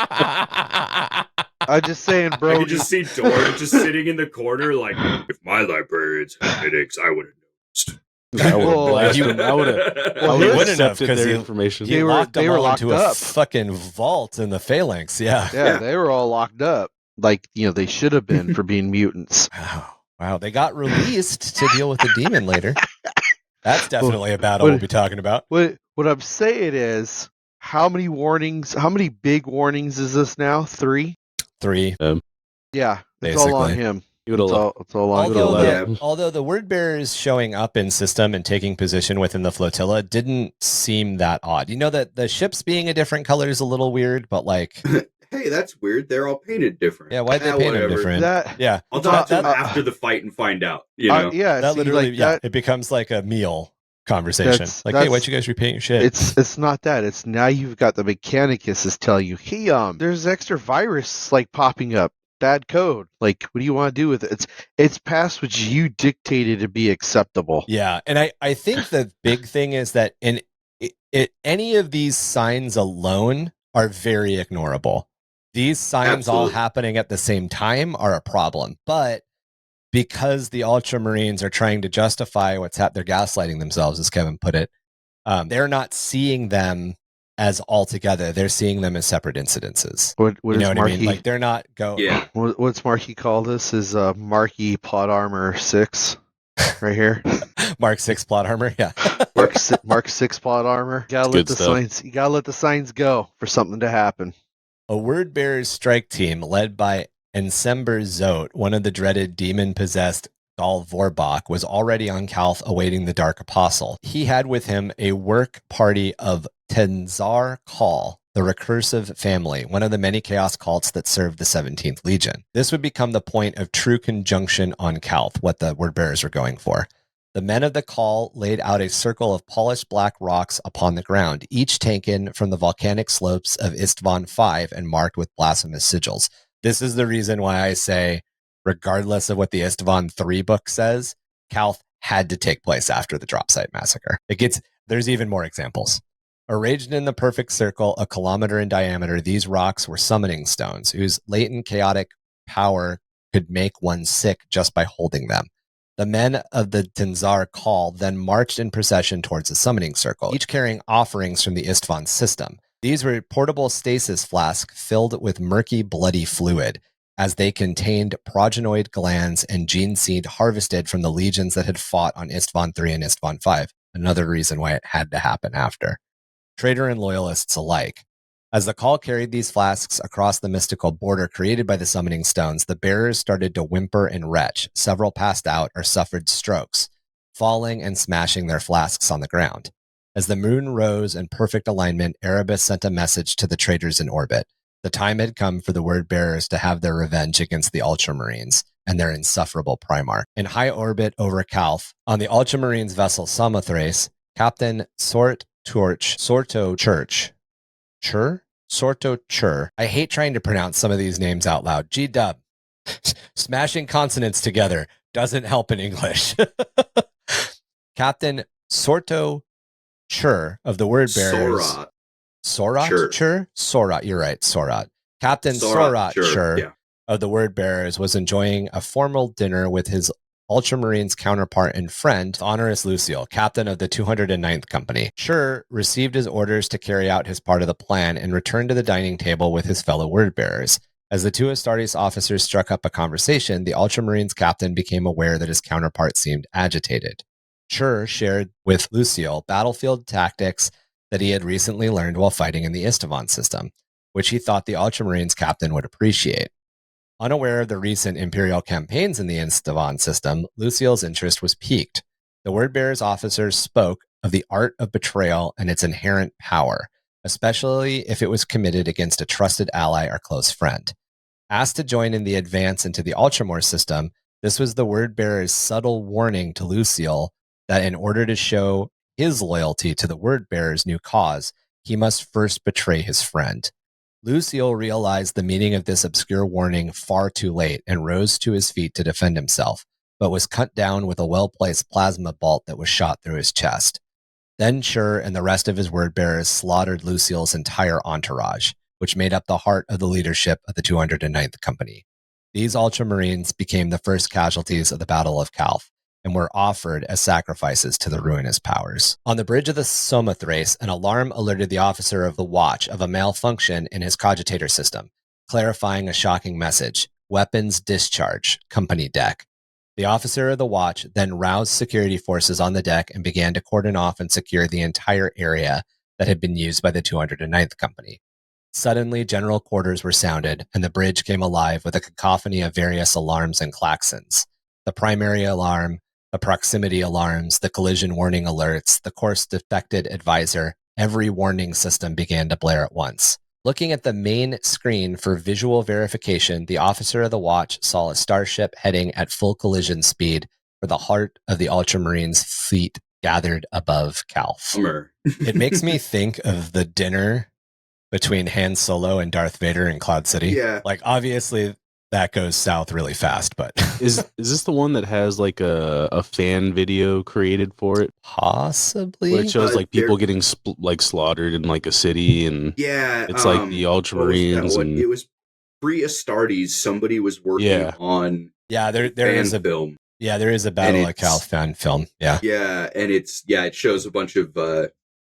I'm just saying, bro. I could just see Dorn just sitting in the corner, like, if my librarians had headaches, I would have noticed. I would have blasted him. I would have. Well, he wouldn't have accepted because their he information. He They were- locked them they were all locked into a up. fucking vault in the phalanx. Yeah. Yeah, they were all locked up. Like, they should have been for being mutants. Wow. They got released to deal with the demon later. That's definitely a battle we'll be talking about. What I'm saying is, how many big warnings is this now? 3? 3. Yeah, it's all on Basically. him. You would have It's all on Although him. although the word bearers showing up in system and taking position within the flotilla didn't seem that odd. You know that the ships being a different color is a little weird, but like, Hey, that's weird. They're all painted different. yeah, why'd they paint them whatever. different? That, Yeah, I'll talk to That- them after the fight and find out. You know, yeah, that see, literally, like yeah, that, it becomes like a meal conversation. That's- Like, hey, that's- why'd you guys repaint your shit? it's not that. It's now you've got the Mechanicus tell you, hey, there's extra virus like popping up. Bad code. Like, what do you want to do with it? It's past what you dictated to be acceptable. Yeah, and I think the big thing is that in any of these signs alone are very ignorable. These signs all Absolutely. happening at the same time are a problem, but because the Ultramarines are trying to justify what's they're gaslighting themselves, as Kevin put it. They're not seeing them as all together. They're seeing them as separate incidences. What You is know what Marky? I mean? Like they're not yeah. What's Marky call this? Is Marky plot armor 6 right here? Mark 6 plot armor. Yeah. Mark 6 plot armor. You Good stuff. You gotta let the signs go for something to happen. A word bearers strike team led by Ensember Zote, one of the dreaded demon-possessed Dal Vorbach, was already on Calth awaiting the Dark Apostle. He had with him a work party of Tenzar Call, the recursive family, one of the many chaos cults that served the 17th Legion. This would become the point of true conjunction on Calth, what the word bearers were going for. The men of the call laid out a circle of polished black rocks upon the ground, each taken from the volcanic slopes of Istvan V and marked with blasphemous sigils. This is the reason why I say, regardless of what the Istvan III book says, Calth had to take place after the drop site massacre. There's even more examples. Arranged in the perfect circle, a kilometer in diameter, these rocks were summoning stones, whose latent chaotic power could make one sick just by holding them. The men of the Tenzar Call then marched in procession towards the summoning circle, each carrying offerings from the Istvan system. These were portable stasis flasks filled with murky, bloody fluid, as they contained progenoid glands and gene seed harvested from the legions that had fought on Istvan III and Istvan V. Another reason why it had to happen after. Traitor and loyalists alike. As the call carried these flasks across the mystical border created by the summoning stones, the bearers started to whimper and retch. Several passed out or suffered strokes, falling and smashing their flasks on the ground. As the moon rose in perfect alignment, Erebus sent a message to the traitors in orbit. The time had come for the word bearers to have their revenge against the Ultramarines and their insufferable Primarch. In high orbit over Calth, on the Ultramarines vessel Samothrace, Captain Sorto Chur. I hate trying to pronounce some of these names out loud. G-dub. Smashing consonants together doesn't help in English. Captain Sorto Chur of the word bearers. Sora. Sorat Sure. Chur? Sorat, you're right, Sorat. Captain Sorat, Sorat sure, Chur yeah. of the Word Bearers was enjoying a formal dinner with his Ultramarines counterpart and friend, Honorus Luciel, captain of the 209th Company. Chur received his orders to carry out his part of the plan and returned to the dining table with his fellow Word Bearers. As the two Astartes officers struck up a conversation, the Ultramarines captain became aware that his counterpart seemed agitated. Chur shared with Luciel battlefield tactics that he had recently learned while fighting in the Istvan system, which he thought the Ultramarines captain would appreciate. Unaware of the recent Imperial campaigns in the Istvan system, Luciel's interest was piqued. The Wordbearers officers spoke of the art of betrayal and its inherent power, especially if it was committed against a trusted ally or close friend. Asked to join in the advance into the Ultramar system, this was the Wordbearer's subtle warning to Luciel that in order to show his loyalty to the Wordbearer's new cause, he must first betray his friend. Luciel realized the meaning of this obscure warning far too late and rose to his feet to defend himself, but was cut down with a well-placed plasma bolt that was shot through his chest. Then Chur and the rest of his word-bearers slaughtered Luciel's entire entourage, which made up the heart of the leadership of the 209th Company. These Ultramarines became the first casualties of the Battle of Calth, and were offered as sacrifices to the ruinous powers. On the bridge of the Somathrace, an alarm alerted the officer of the watch of a malfunction in his cogitator system, clarifying a shocking message: weapons discharge, company deck. The officer of the watch then roused security forces on the deck and began to cordon off and secure the entire area that had been used by the 209th Company. Suddenly, general quarters were sounded, and the bridge came alive with a cacophony of various alarms and klaxons. The primary alarm, the proximity alarms, the collision warning alerts, the course defected advisor, every warning system began to blare at once. Looking at the main screen for visual verification, the officer of the watch saw a starship heading at full collision speed for the heart of the Ultramarines' fleet gathered above Calth. It makes me think of the dinner between Han Solo and Darth Vader in Cloud City. Yeah. Like, obviously, that goes south really fast, but Is this the one that has like a fan video created for it? Possibly. Where it shows like people getting slaughtered in like a city, and yeah, it's like the Ultramarines. And it was pre-Astartes. Somebody was working on there is a film. Yeah, there is a Battle of Calth fan film. Yeah. Yeah, and it shows a bunch of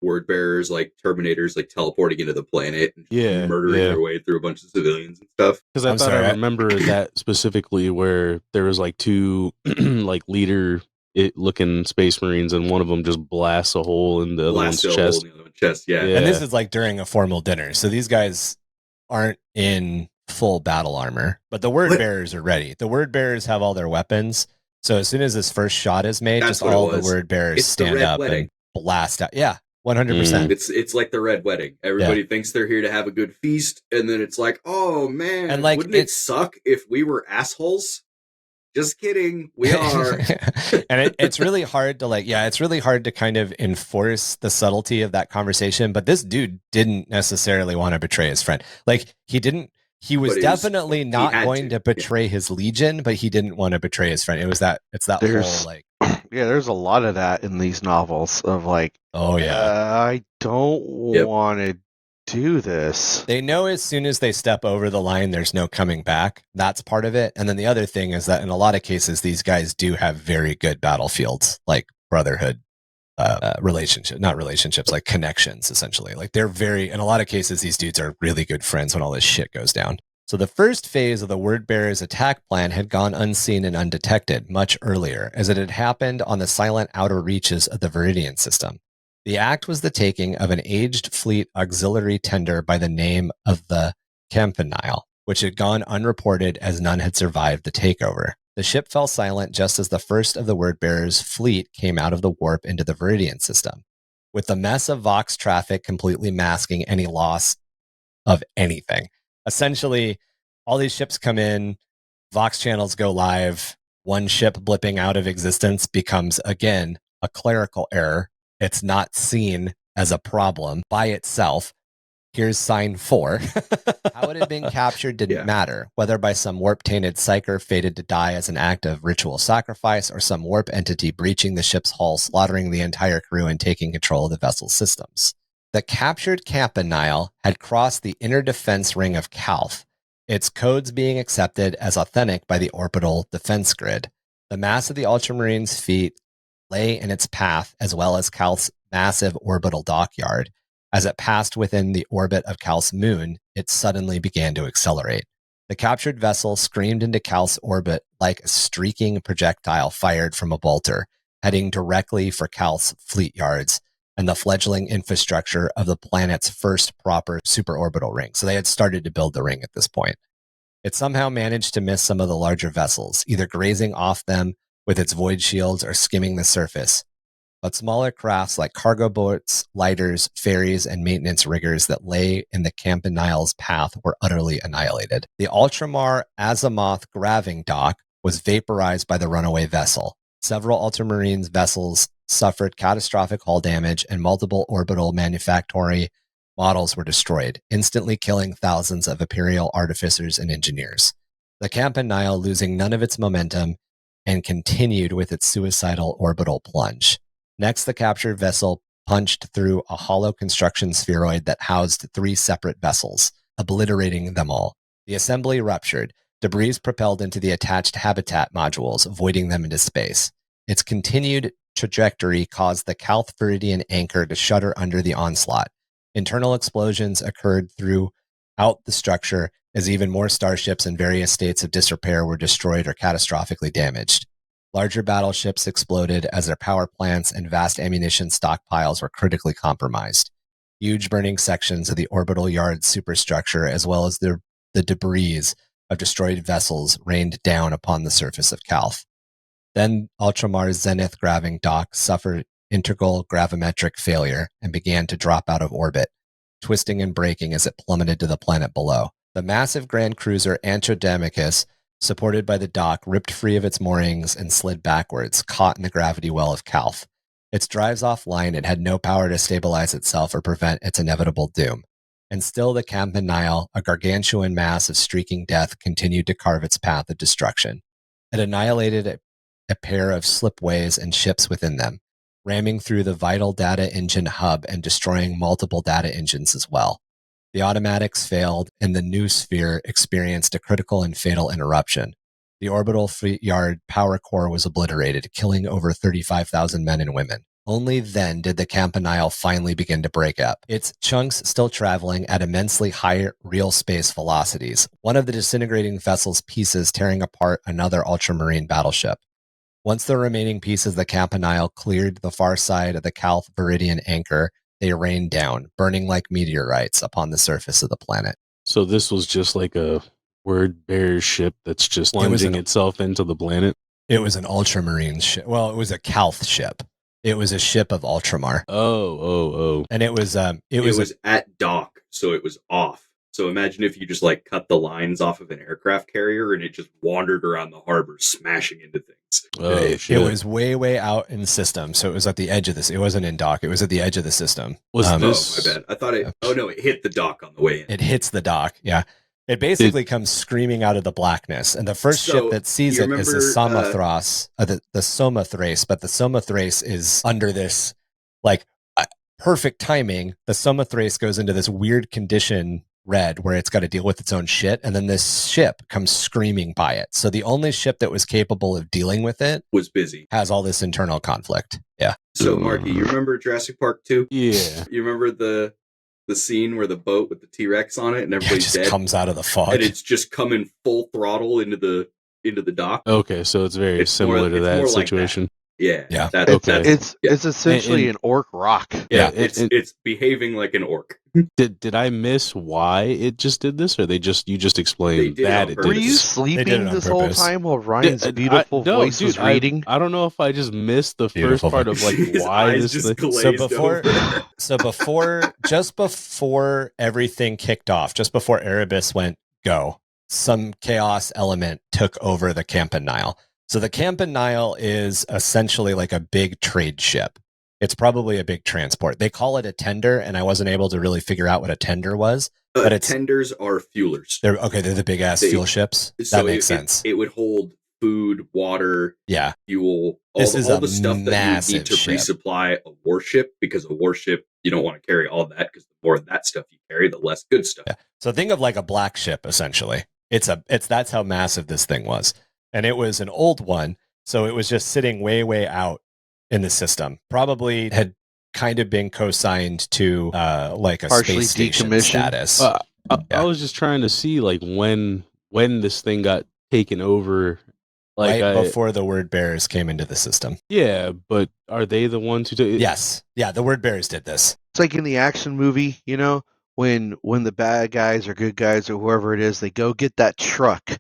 word bearers like Terminators like teleporting into the planet and murdering their way through a bunch of civilians and stuff. Because I remember that specifically, where there was like two like leader looking space marines, and one of them just blasts a hole in the other one's chest. Yeah. And this is like during a formal dinner, so these guys aren't in full battle armor, but the word bearers are ready. The word bearers have all their weapons, so as soon as this first shot is made, just all the word bearers stand up and blast out. Yeah. 100%. It's like the Red Wedding. Everybody thinks they're here to have a good feast, and then it's like, oh man, and like, wouldn't it suck if we were assholes? Just kidding, we are. And it's really hard to it's really hard to kind of enforce the subtlety of that conversation. But this dude didn't necessarily want to betray his friend. Like he was definitely not going to betray his legion, but he didn't want to betray his friend. It's that whole like. Yeah, there's a lot of that in these novels of like, I don't want to do this. They know as soon as they step over the line, there's no coming back. That's part of it. And then the other thing is that in a lot of cases, these guys do have very good battlefields, like brotherhood like connections, essentially. Like in a lot of cases, these dudes are really good friends when all this shit goes down. So the first phase of the Word Bearers' attack plan had gone unseen and undetected much earlier, as it had happened on the silent outer reaches of the Veridian System. The act was the taking of an aged fleet auxiliary tender by the name of the Campanile, which had gone unreported as none had survived the takeover. The ship fell silent just as the first of the Word Bearers' fleet came out of the warp into the Veridian System, with the mess of Vox traffic completely masking any loss of anything. Essentially, all these ships come in, Vox channels go live, one ship blipping out of existence becomes, again, a clerical error. It's not seen as a problem by itself. Here's sign 4. How it had been captured didn't matter, whether by some warp-tainted psyker fated to die as an act of ritual sacrifice, or some warp entity breaching the ship's hull, slaughtering the entire crew and taking control of the vessel's systems. The captured Campanile had crossed the inner defense ring of Calth, its codes being accepted as authentic by the orbital defense grid. The mass of the Ultramarines' fleet lay in its path, as well as Calth's massive orbital dockyard. As it passed within the orbit of Calth's moon, it suddenly began to accelerate. The captured vessel screamed into Calth's orbit like a streaking projectile fired from a bolter, heading directly for Calth's fleet yards and the fledgling infrastructure of the planet's first proper superorbital ring. So they had started to build the ring at this point. It somehow managed to miss some of the larger vessels, either grazing off them with its void shields or skimming the surface. But smaller crafts like cargo boats, lighters, ferries, and maintenance riggers that lay in the Campanile's path were utterly annihilated. The Ultramar Azimuth graving dock was vaporized by the runaway vessel. Several Ultramarines vessels suffered catastrophic hull damage, and multiple orbital manufactory models were destroyed, instantly killing thousands of Imperial artificers and engineers. The Campanile, losing none of its momentum, and continued with its suicidal orbital plunge. Next, the captured vessel punched through a hollow construction spheroid that housed 3 separate vessels, obliterating them all. The assembly ruptured. Debris propelled into the attached habitat modules, voiding them into space. Its continued trajectory caused the Calth Veridian anchor to shudder under the onslaught. Internal explosions occurred throughout the structure as even more starships in various states of disrepair were destroyed or catastrophically damaged. Larger battleships exploded as their power plants and vast ammunition stockpiles were critically compromised. Huge burning sections of the orbital yard superstructure, as well as the debris of destroyed vessels, rained down upon the surface of Calth. Then Ultramar's Zenith graving dock suffered integral gravimetric failure and began to drop out of orbit, twisting and breaking as it plummeted to the planet below. The massive grand cruiser Antrodamicus, supported by the dock, ripped free of its moorings and slid backwards, caught in the gravity well of Calth. Its drives offline, it had no power to stabilize itself or prevent its inevitable doom. And still the Campanile, a gargantuan mass of streaking death, continued to carve its path of destruction. It annihilated a pair of slipways and ships within them, ramming through the vital data engine hub and destroying multiple data engines as well. The automatics failed, and the new sphere experienced a critical and fatal interruption. The orbital fleet yard power core was obliterated, killing over 35,000 men and women. Only then did the Campanile finally begin to break up, its chunks still traveling at immensely high real space velocities, one of the disintegrating vessel's pieces tearing apart another Ultramarine battleship. Once the remaining pieces of the Campanile cleared the far side of the Calth Veridian anchor, they rained down, burning like meteorites upon the surface of the planet. So this was just like a word-bearer ship that's just plunging itself into the planet? It was an Ultramarine ship. Well, it was a Calth ship. It was a ship of Ultramar. Oh. And it was at dock, so it was off. So imagine if you just like cut the lines off of an aircraft carrier and it just wandered around the harbor smashing into things. Oh, shit. It was way out in system, so it was at the edge of this. It wasn't in dock. It was at the edge of the system. Was this? Oh, my bad. I thought it. Oh no, it hit the dock on the way in. It hits the dock. Yeah. It basically comes screaming out of the blackness, and the first ship that sees it is the Samothrace, the Samothrace. But the Samothrace is under this like perfect timing. The Samothrace goes into this weird condition red where it's got to deal with its own shit, and then this ship comes screaming by it. So the only ship that was capable of dealing with it was busy. Has all this internal conflict. Yeah. So Marky, you remember Jurassic Park 2? Yeah. You remember the scene where the boat with the T-Rex on it and everybody's dead comes out of the fog and it's just coming full throttle into the dock? Okay, so it's very similar to that situation. Like that. Yeah. It's essentially an orc rock. Yeah, it's behaving like an orc. Did I miss why it just did this, or you just explained that it did? Were you sleeping this whole time while Ryan's beautiful voice was reading? I don't know if I just missed the first part of like why this just just before everything kicked off, just before Erebus went go, some chaos element took over the Campanile. So the Campanile is essentially like a big trade ship. It's probably a big transport. They call it a tender, and I wasn't able to really figure out what a tender was. But tenders are fuelers. They're the big ass fuel ships. That makes sense. It would hold food, water, Yeah. fuel, This is all a the stuff that you massive need to ship. resupply a warship, because a warship, you don't want to carry all that, because the more of that stuff you carry, the less good stuff. Yeah. So think of like a black ship, essentially. That's how massive this thing was. And it was an old one. So it was just sitting way, way out in the system. Probably had kind of been co-signed to like a Partially space station decommissioned. status. I Yeah. was just trying to see like when this thing got taken over. Like right before the word bearers came into the system. Yeah, but are they the ones who did? Yes. Yeah, the word bearers did this. It's like in the action movie, you know, when the bad guys or good guys or whoever it is, they go get that truck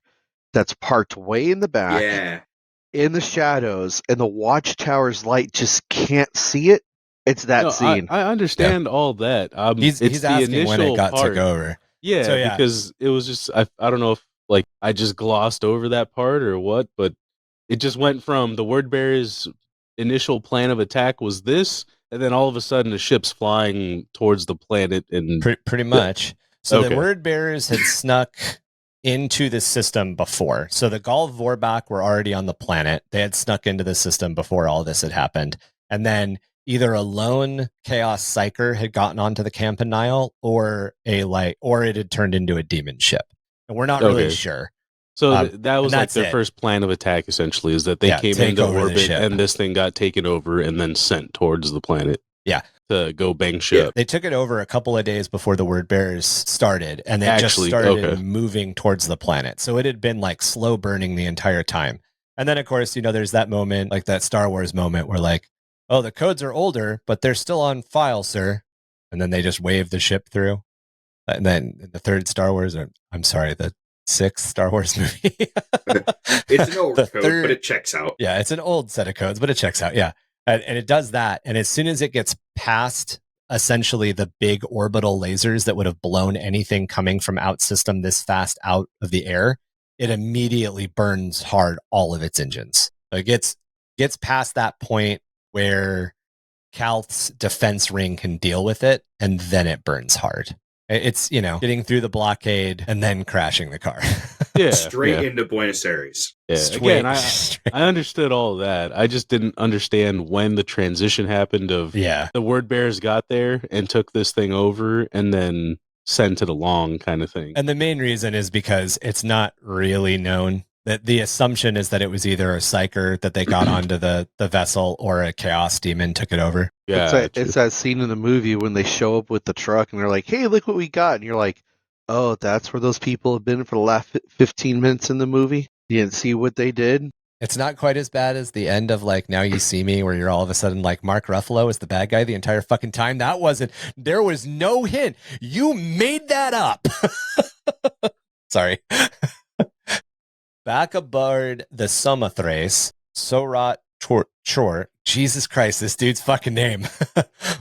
that's parked way in the back Yeah. in the shadows, and the watchtower's light just can't see it. It's that No, scene. I understand all that. He's the asking when it got part. took over. Yeah, So, yeah. because it was just I don't know if like I just glossed over that part or what, but it just went from the word bearer's initial plan of attack was this, and then all of a sudden the ship's flying towards the planet and Pretty much. So Okay. the word bearers had snuck into the system before. So the Gall Vorbak were already on the planet. They had snuck into the system before all this had happened. And then either a lone Chaos Psyker had gotten onto the Campanile, or it had turned into a demon ship. And we're not really Okay. sure. So that and was like that's their it. first plan of attack, essentially, is that they came take into over the orbit ship. and this thing got taken over and then sent towards the planet. Yeah. To go bang ship. They took it over a couple of days before the word bearers started, and they just Actually, started okay. moving towards the planet. So it had been like slow burning the entire time. And then, of course, you know, there's that moment, like that Star Wars moment where like, oh, the codes are older, but they're still on file, sir. And then they just wave the ship through. And then the third Star Wars, or I'm sorry, the sixth Star Wars movie. It's an old The code, third- but it checks out. Yeah, it's an old set of codes, but it checks out. Yeah. And it does that. And as soon as it gets past essentially the big orbital lasers that would have blown anything coming from out system this fast out of the air, it immediately burns hard all of its engines. It gets past that point where Calth's defense ring can deal with it, and then it burns hard. It's, you know, getting through the blockade and then crashing the car. Yeah. Straight yeah. into Buenos Aires. Yeah. Straight- Again, I understood all that. I just didn't understand when the transition happened of Yeah. the word bearers got there and took this thing over and then sent it along kind of thing. And the main reason is because it's not really known. That the assumption is that it was either a Psyker that they got onto the vessel, or a Chaos Demon took it over. Yeah. It's that scene in the movie when they show up with the truck and they're like, "Hey, look what we got!" And you're like, "Oh, that's where those people have been for the last 15 minutes in the movie. You didn't see what they did." It's not quite as bad as the end of like Now You See Me, where you're all of a sudden like Mark Ruffalo is the bad guy the entire fucking time. There was no hint. You made that up. Sorry. Back aboard the Samothrace, Sorat Chor. Jesus Christ, this dude's fucking name.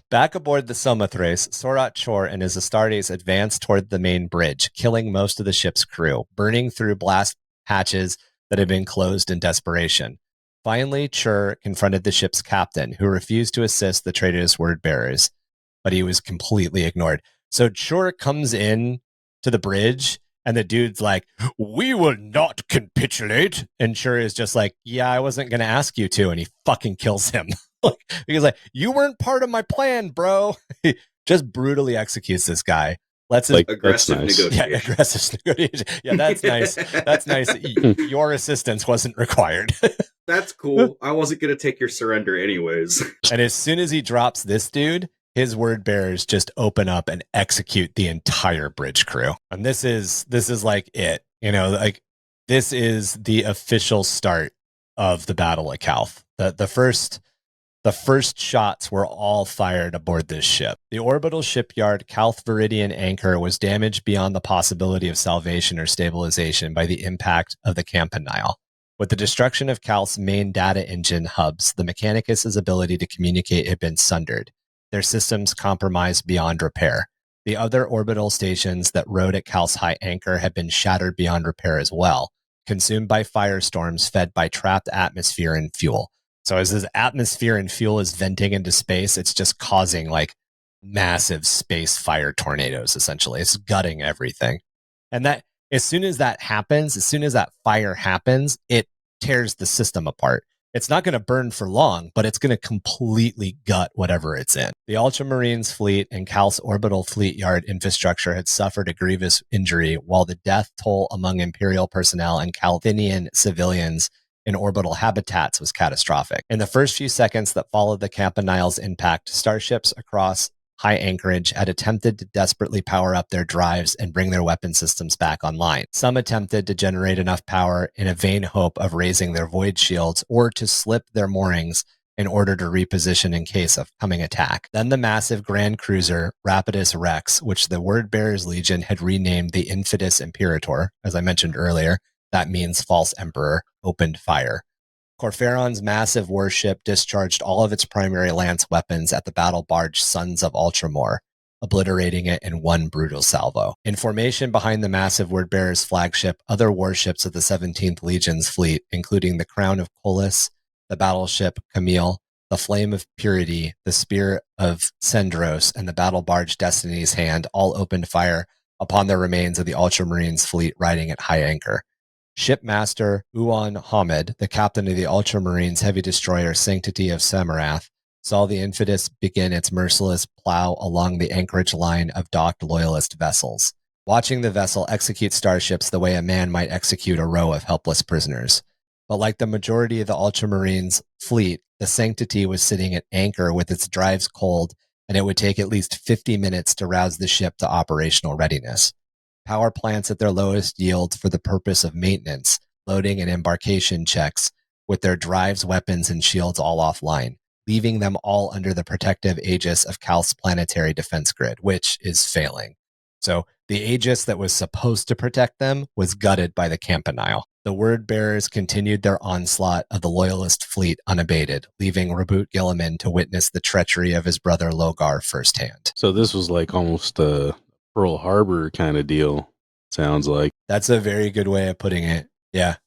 Back aboard the Samothrace, Sorat Chor and his Astartes advanced toward the main bridge, killing most of the ship's crew, burning through blast hatches that had been closed in desperation. Finally, Chur confronted the ship's captain, who refused to assist the traitorous word bearers, but he was completely ignored. So Chur comes in to the bridge, and the dude's like, "We will not capitulate." And Chur is just like, "Yeah, I wasn't going to ask you to." And he fucking kills him. He's like, "You weren't part of my plan, bro." He just brutally executes this guy. Let's Like, Aggressive that's nice. yeah, negotiation. aggressive negotiation. Yeah, that's nice. That's nice. Your assistance wasn't required. That's cool. I wasn't going to take your surrender anyways. And as soon as he drops this dude, his word bearers just open up and execute the entire bridge crew. And this is like it, you know, like this is the official start of the Battle of Calth. The first shots were all fired aboard this ship. The orbital shipyard Calth Veridian anchor was damaged beyond the possibility of salvation or stabilization by the impact of the Campanile. With the destruction of Calth's main data engine hubs, the Mechanicus' ability to communicate had been sundered, their systems compromised beyond repair. The other orbital stations that rode at Calth's high anchor had been shattered beyond repair as well, consumed by firestorms fed by trapped atmosphere and fuel. So as this atmosphere and fuel is venting into space, it's just causing like massive space fire tornadoes, essentially. It's gutting everything. And that as soon as that happens, as soon as that fire happens, it tears the system apart. It's not going to burn for long, but it's going to completely gut whatever it's in. The Ultramarines fleet and Calth's orbital fleet yard infrastructure had suffered a grievous injury, while the death toll among Imperial personnel and Calthinian civilians in orbital habitats was catastrophic. In the first few seconds that followed the Campanile's impact, starships across high anchorage had attempted to desperately power up their drives and bring their weapon systems back online. Some attempted to generate enough power in a vain hope of raising their void shields or to slip their moorings in order to reposition in case of coming attack. Then the massive Grand Cruiser Rapidus Rex, which the Wordbearers Legion had renamed the Infidus Imperator, as I mentioned earlier, that means false emperor, opened fire. Corferon's massive warship discharged all of its primary lance weapons at the battle barge Sons of Ultramar, obliterating it in one brutal salvo. In formation behind the massive Wordbearers flagship, other warships of the 17th Legion's fleet, including the Crown of Colas, the battleship Camille, the Flame of Purity, the Spear of Sendros, and the battle barge Destiny's Hand, all opened fire upon the remains of the Ultramarines fleet riding at high anchor. Shipmaster Uwan Hamed, the captain of the Ultramarines heavy destroyer Sanctity of Samarath, saw the Infidus begin its merciless plow along the anchorage line of docked loyalist vessels, watching the vessel execute starships the way a man might execute a row of helpless prisoners. But like the majority of the Ultramarines fleet, the Sanctity was sitting at anchor with its drives cold, and it would take at least 50 minutes to rouse the ship to operational readiness. Power plants at their lowest yields for the purpose of maintenance, loading and embarkation checks, with their drives, weapons, and shields all offline, leaving them all under the protective aegis of Calth's planetary defense grid, which is failing. So the aegis that was supposed to protect them was gutted by the Campanile. The Wordbearers continued their onslaught of the Loyalist fleet unabated, leaving Reboot Gilliman to witness the treachery of his brother Logar firsthand. So this was like almost a Pearl Harbor kind of deal, sounds like. That's a very good way of putting it. Yeah.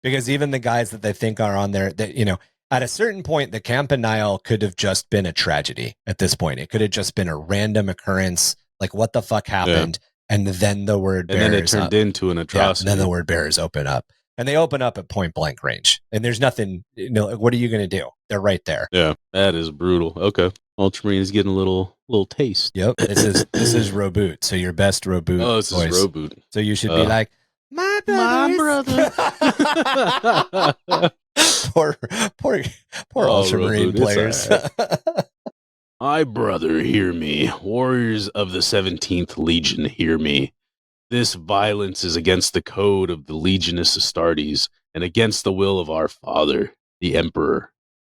Because even the guys that they think are on there, that, you know, at a certain point, the Campanile could have just been a tragedy at this point. It could have just been a random occurrence, like what the fuck happened, and then the Wordbearers. And then it turned into an atrocity. And then the Wordbearers open up. And they open up at point blank range. And there's nothing, you know, what are you going to do? They're right there. Yeah, that is brutal. Okay. Ultramarines getting a little taste. Yep. This is Reboot. So your best Reboot. Oh, this voice. is Reboot. So you should be like, my brother. poor Ultramarine Reboot, players. right. My brother, hear me. Warriors of the 17th Legion, hear me. This violence is against the code of the Legionis Astartes and against the will of our father, the Emperor.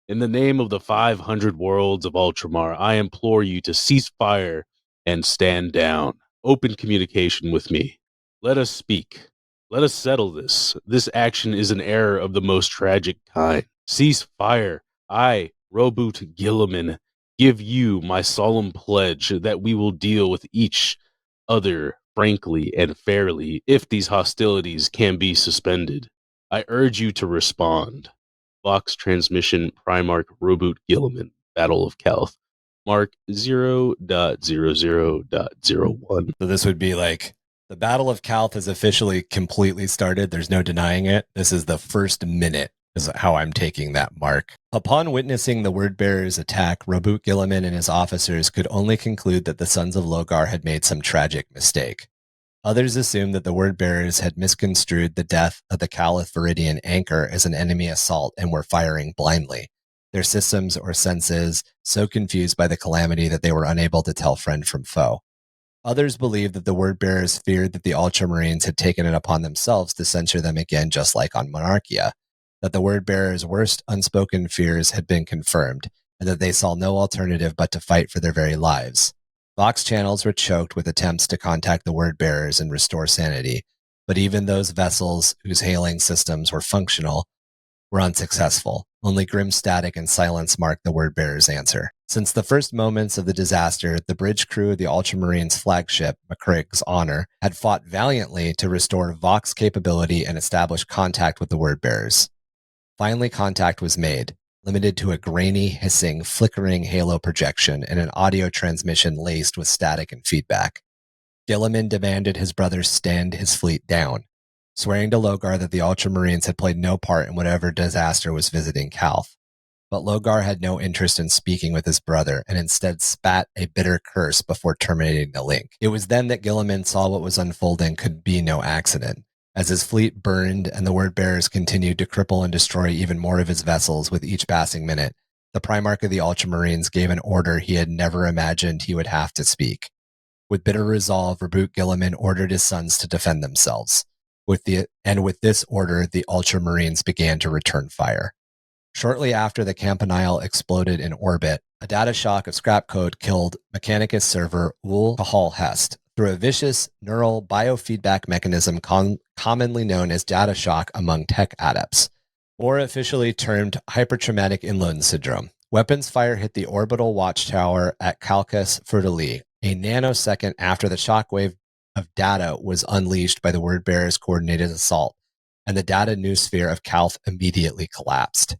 In the name of the 500 worlds of Ultramar, I implore you to cease fire and stand down. Open communication with me. Let us speak. Let us settle this. This action is an error of the most tragic kind. Cease fire. I, Reboot Gilliman, give you my solemn pledge that we will deal with each other frankly and fairly if these hostilities can be suspended. I urge you to respond. Vox transmission Primarch Reboot Gilliman, Battle of Calth, Mark 0.00.01. So this would be like, the Battle of Calth has officially completely started. There's no denying it. This is the first minute, is how I'm taking that mark. Upon witnessing the Wordbearers' attack, Reboot Gilliman and his officers could only conclude that the Sons of Logar had made some tragic mistake. Others assumed that the Wordbearers had misconstrued the death of the Calth Veridian anchor as an enemy assault and were firing blindly, their systems or senses so confused by the calamity that they were unable to tell friend from foe. Others believed that the Wordbearers feared that the Ultramarines had taken it upon themselves to censure them again, just like on Monarchia, that the Wordbearers' worst unspoken fears had been confirmed, and that they saw no alternative but to fight for their very lives. Vox channels were choked with attempts to contact the Wordbearers and restore sanity, but even those vessels whose hailing systems were functional were unsuccessful. Only grim static and silence marked the Wordbearers' answer. Since the first moments of the disaster, the bridge crew of the Ultramarines' flagship, McCrigg's Honor, had fought valiantly to restore Vox capability and establish contact with the Wordbearers. Finally, contact was made, limited to a grainy, hissing, flickering halo projection and an audio transmission laced with static and feedback. Gilliman demanded his brothers stand his fleet down. swearing to Logar that the Ultramarines had played no part in whatever disaster was visiting Calth. But Logar had no interest in speaking with his brother and instead spat a bitter curse before terminating the link. It was then that Guilliman saw what was unfolding could be no accident. As his fleet burned and the word bearers continued to cripple and destroy even more of his vessels with each passing minute, the Primarch of the Ultramarines gave an order he had never imagined he would have to speak. With bitter resolve, Raboot Guilliman ordered his sons to defend themselves. With this order, the Ultramarines began to return fire. Shortly after the Campanile exploded in orbit, a data shock of scrap code killed Mechanicus server Ul Kahal Hest through a vicious neural biofeedback mechanism commonly known as data shock among tech adepts, or officially termed hypertraumatic inland syndrome. Weapons fire hit the orbital watchtower at Calcus Fertili, a nanosecond after the shockwave of data was unleashed by the word bearer's coordinated assault, and the data noosphere of Calth immediately collapsed.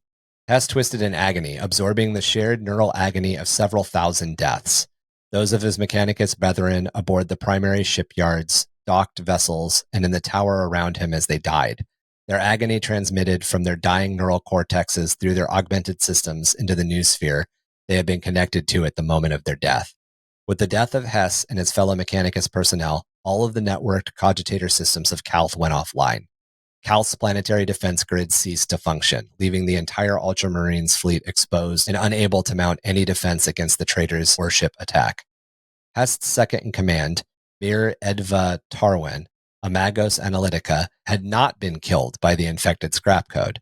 Hess twisted in agony, absorbing the shared neural agony of several thousand deaths. Those of his Mechanicus brethren aboard the primary shipyards, docked vessels, and in the tower around him as they died. Their agony transmitted from their dying neural cortexes through their augmented systems into the noosphere they had been connected to at the moment of their death. With the death of Hess and his fellow Mechanicus personnel, all of the networked cogitator systems of Calth went offline. Calth's planetary defense grid ceased to function, leaving the entire Ultramarines fleet exposed and unable to mount any defense against the traitor's warship attack. Hest's second-in-command, Bir Edva Tarwen, a Magos Analytica, had not been killed by the infected scrap code.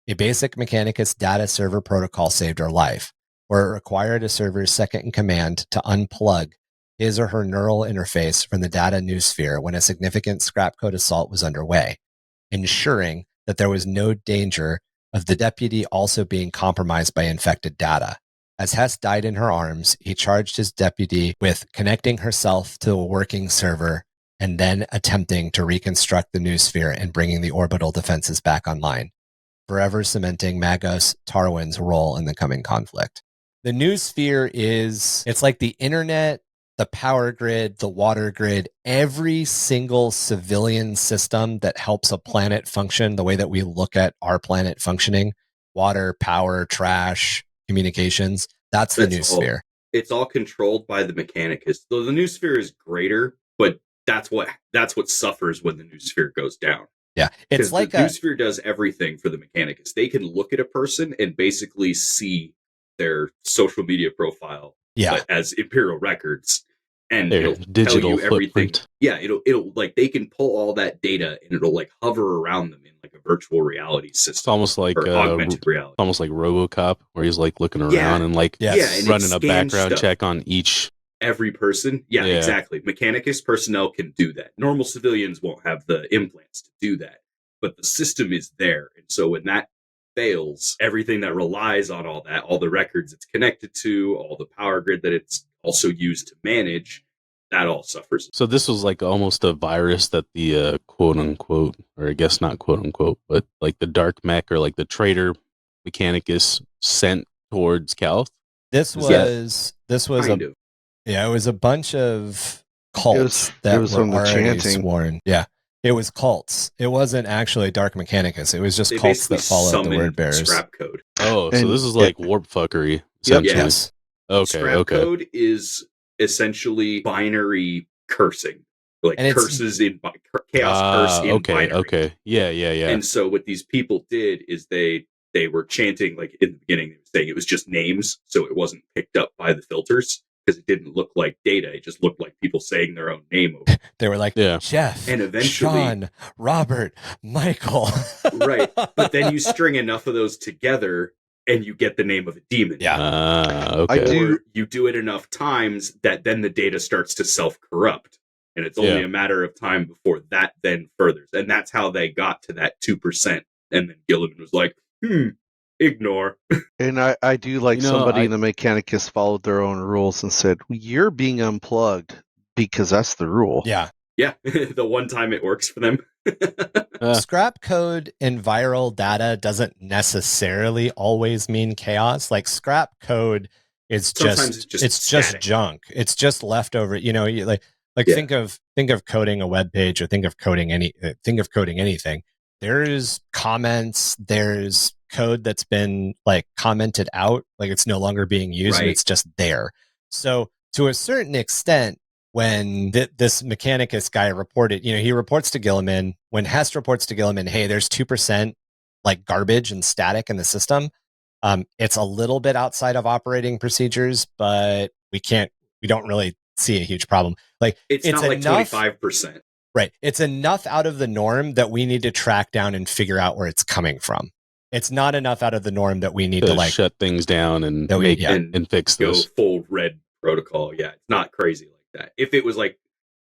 A basic Mechanicus data server protocol saved her life, where it required a server's second-in-command to unplug his or her neural interface from the data noosphere when a significant scrap code assault was underway, ensuring that there was no danger of the deputy also being compromised by infected data. As Hess died in her arms, he charged his deputy with connecting herself to a working server and then attempting to reconstruct the noosphere and bringing the orbital defenses back online, forever cementing Magos Tarwen's role in the coming conflict. The noosphere it's like the internet, the power grid, the water grid, every single civilian system that helps a planet function the way that we look at our planet functioning, water, power, trash, communications, that's the noosphere. It's all controlled by the Mechanicus. So the noosphere is greater, but that's what suffers when the noosphere goes down. Yeah, it's like the noosphere does everything for the Mechanicus. They can look at a person and basically see their social media profile as Imperial records, and their it'll digital tell you everything. Footprint. Yeah, it'll like they can pull all that data and it'll like hover around them in like a virtual reality system. It's almost like augmented reality. Almost like RoboCop, where he's like looking around and like and running a background check on every person. Yeah, exactly. Mechanicus personnel can do that. Normal civilians won't have the implants to do that, but the system is there, and so when that fails, everything that relies on all that, all the records it's connected to, all the power grid that it's also used to manage, that all suffers. So this was like almost a virus that the quote unquote, or I guess not quote unquote, but like the dark mech or like the traitor Mechanicus sent towards Calth. It was a bunch of cults that were already sworn. Yeah. It was cults. It wasn't actually Dark Mechanicus. It was just cults that followed the word bearers. Scrap code. Oh, so this is like warp fuckery. Yes. Okay. Scrap code is essentially binary cursing, like curses in chaos curse in binary. Okay. Yeah. And so what these people did is they were chanting, like in the beginning, they were saying it was just names, so it wasn't picked up by the filters. Because it didn't look like data. It just looked like people saying their own name over. They were like, Jeff, and eventually, Sean, Robert, Michael. Right. But then you string enough of those together and you get the name of a demon. Yeah. Okay. Or you do it enough times that then the data starts to self-corrupt. And it's only a matter of time before that then furthers. And that's how they got to that 2%. And then Gilliman was like, ignore. And I do like somebody in the Mechanicus followed their own rules and said, you're being unplugged because that's the rule. Yeah. Yeah. The one time it works for them. Scrap code in viral data doesn't necessarily always mean chaos. Like scrap code is just junk. It's just leftover. Like think of coding a web page, or think of coding anything. There's comments, there's code that's been like commented out, like it's no longer being used, and it's just there. So to a certain extent, when this Mechanicus guy reported, he reports to Gilliman, when Hest reports to Gilliman, hey, there's 2% like garbage and static in the system. It's a little bit outside of operating procedures, but we don't really see a huge problem. Like it's not like enough, 25%. Right. It's enough out of the norm that we need to track down and figure out where it's coming from. It's not enough out of the norm that we need to like shut things down and and fix go this. Full red protocol. Yeah, it's not crazy like that. If it was like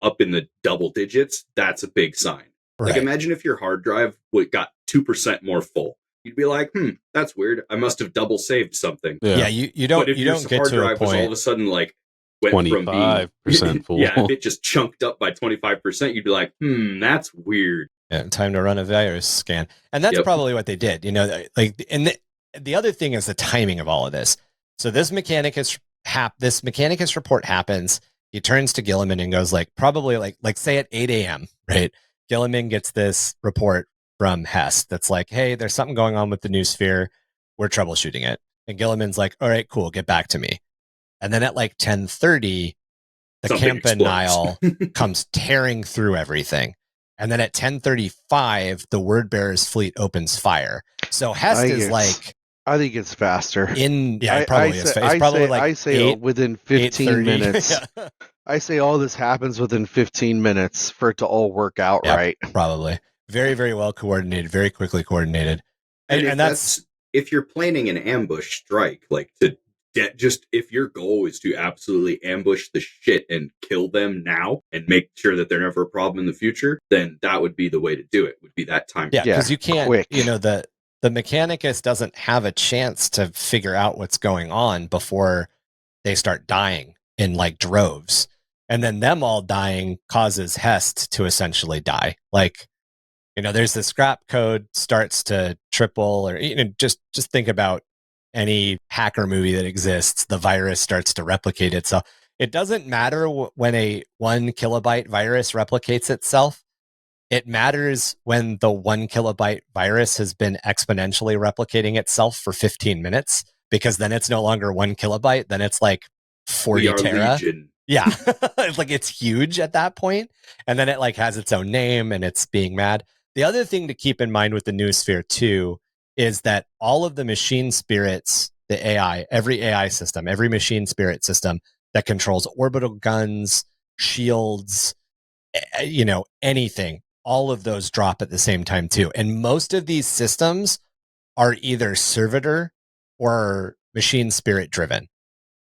up in the double digits, that's a big sign. Right. Like imagine if your hard drive got 2% more full. You'd be like, that's weird. I must have double saved something. Yeah, you don't get to a point. Hard drive was all of a sudden like went 25% full. Yeah, if it just chunked up by 25%, you'd be like, that's weird. Yeah, time to run a virus scan. And that's probably what they did. And the other thing is the timing of all of this. So this Mechanicus report happens. He turns to Gilliman and goes probably say at 8 a.m., right? Gilliman gets this report from Hest that's like, hey, there's something going on with the new sphere. We're troubleshooting it. And Gilliman's like, all right, cool, get back to me. And then at 10:30, the Campanile comes tearing through everything. And then at 10:35, the Word Bearer's fleet opens fire. So Hest is I think it's faster. It probably is. It's probably I say within 15 minutes. Yeah. I say all this happens within 15 minutes for it to all work out right. Probably. Very, very well coordinated, very quickly coordinated. And that's if you're planning an ambush strike, if your goal is to absolutely ambush the shit and kill them now and make sure that they're never a problem in the future, then that would be the way to do it. Would be that time. Yeah, because you can't. Quick. The Mechanicus doesn't have a chance to figure out what's going on before they start dying in droves, and then them all dying causes Hest to essentially die. There's the scrap code starts to triple, or just think about any hacker movie that exists. The virus starts to replicate itself. It doesn't matter when a 1 kilobyte virus replicates itself. It matters when the 1 kilobyte virus has been exponentially replicating itself for 15 minutes, because then it's no longer 1 kilobyte. Then it's 40 tera. Legion. Yeah. It's huge at that point. And then it has its own name and it's being mad. The other thing to keep in mind with the new sphere too, is that all of the machine spirits, the AI, every AI system, every machine spirit system that controls orbital guns, shields, anything, all of those drop at the same time too. And most of these systems are either servitor or machine spirit driven.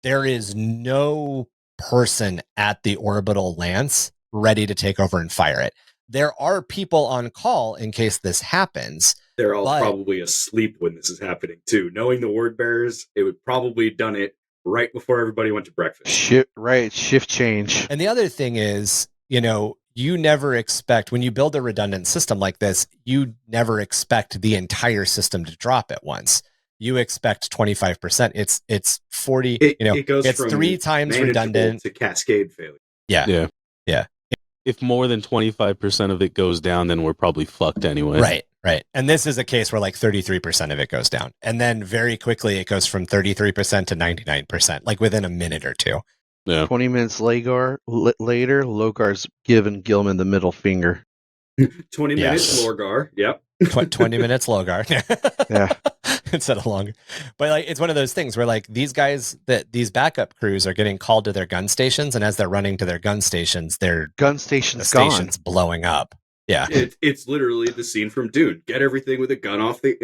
There is no person at the orbital lance ready to take over and fire it. There are people on call in case this happens. They're all probably asleep when this is happening too. Knowing the Word Bearers, it would probably done it right before everybody went to breakfast. Shift change. And the other thing is, you never expect, when you build a redundant system like this, you never expect the entire system to drop at once. You expect 25%. It's 40. It goes it's from 3 times redundant to cascade failure. Yeah. If more than 25% of it goes down, then we're probably fucked anyway. Right. And this is a case where 33% of it goes down. And then very quickly it goes from 33% to 99%, within a minute or two. Yeah. 20 minutes later, Logar's giving Gilman the middle finger. 20 minutes, Lorgar. Yep. 20 minutes, Logar. Yeah. Instead of longer. But it's one of those things where these guys, these backup crews are getting called to their gun stations, and as they're running to their gun stations, their station's blowing up. Yeah. It's literally the scene from Dune. Get everything with a gun off the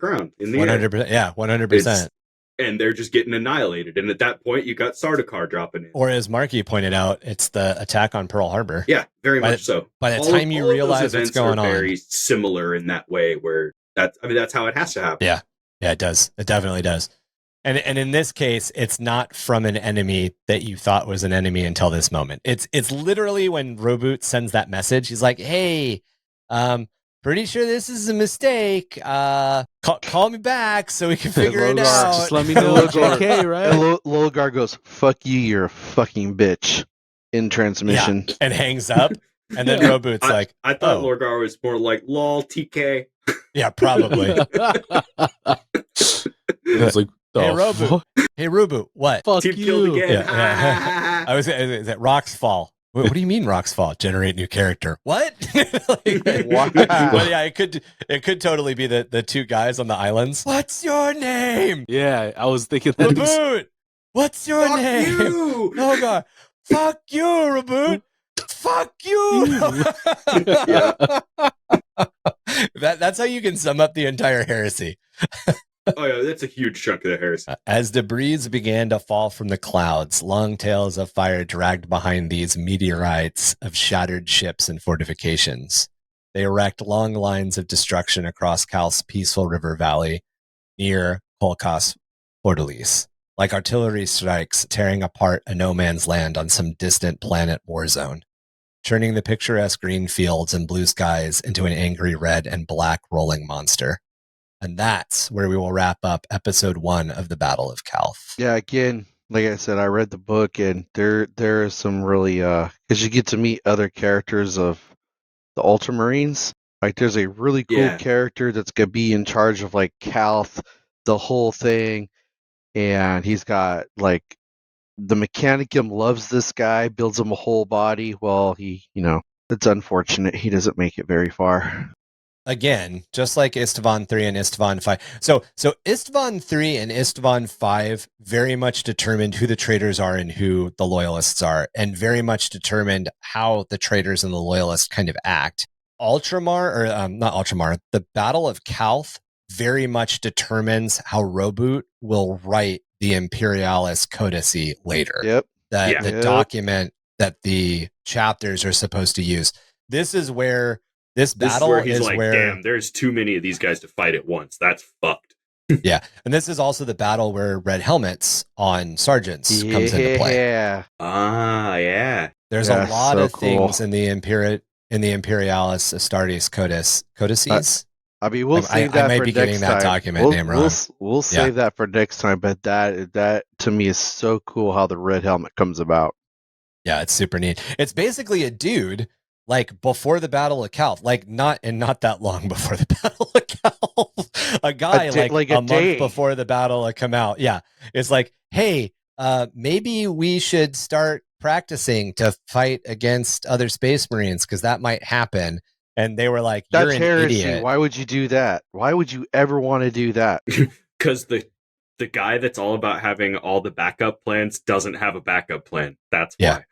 ground in the 100%, air. Yeah, 100%. And they're just getting annihilated. And at that point, you got Sardaukar dropping in. Or as Marky pointed out, it's the attack on Pearl Harbor. Yeah, very much so. By the time you realize what's going on, very similar in that way. Where that's how it has to happen. Yeah, it does. It definitely does. And in this case, it's not from an enemy that you thought was an enemy until this moment. It's literally when Roboot sends that message. He's like, "Hey, pretty sure this is a mistake. Call me back so we can figure it out. Just let me know it's okay, right?" And Lolgar goes, "Fuck you, you're a fucking bitch." in transmission. Yeah, and hangs up. And then Roboot's like, I thought oh. Lorgar was more like, lol, TK. Yeah, probably. It's like, hey, Roboot. Hey, Roboot, what? Fuck Team you. killed again. Yeah. I was is that rocks fall? What do you mean rocks fall? Generate new character. What? Wow. Well, yeah, it could totally be the two guys on the islands. What's your name? Yeah, I was thinking that. Reboot. What's your Fuck name? you! Oh god. Fuck you, Reboot. Fuck you. That's how you can sum up the entire heresy. Oh yeah, that's a huge chunk of the heresy. As debris began to fall from the clouds, long tails of fire dragged behind these meteorites of shattered ships and fortifications. They erect long lines of destruction across Calth's peaceful river valley near Kolkas Fortalice, like artillery strikes tearing apart a no man's land on some distant planet war zone, turning the picturesque green fields and blue skies into an angry red and black rolling monster. And that's where we will wrap up episode 1 of the Battle of Calth. Yeah, again, like I said, I read the book, and there is some really because you get to meet other characters of the Ultramarines. Like, there's a really cool character that's gonna be in charge of like Calth, the whole thing, and he's got like the Mechanicum loves this guy, builds him a whole body. Well, it's unfortunate he doesn't make it very far. Again, just like Istvan 3 and Istvan 5. So Istvan 3 and Istvan 5 very much determined who the traitors are and who the loyalists are, and very much determined how the traitors and the loyalists kind of act. Not Ultramar, the Battle of Calth very much determines how Roboot will write the Imperialis Codice later. Yep. The document that the chapters are supposed to use. This is where this battle is like, damn, there's too many of these guys to fight at once. That's fucked. Yeah. And this is also the battle where red helmets on sergeants comes into play. Yeah. Yeah. There's a lot of things in the Imperialis Astartes codices. I mean, we'll save that I might for be next getting that time. document name wrong. We'll save that for next time, but that to me is so cool how the red helmet comes about. Yeah, it's super neat. It's basically a dude like before the Battle of Calth, not that long before the Battle of Calth, a guy a month before the battle had come out. Yeah, it's like, hey, maybe we should start practicing to fight against other Space Marines because that might happen. And they were like, "You're That's an heresy. idiot. Why would you do that? Why would you ever want to do that?" Because the guy that's all about having all the backup plans doesn't have a backup plan. That's why.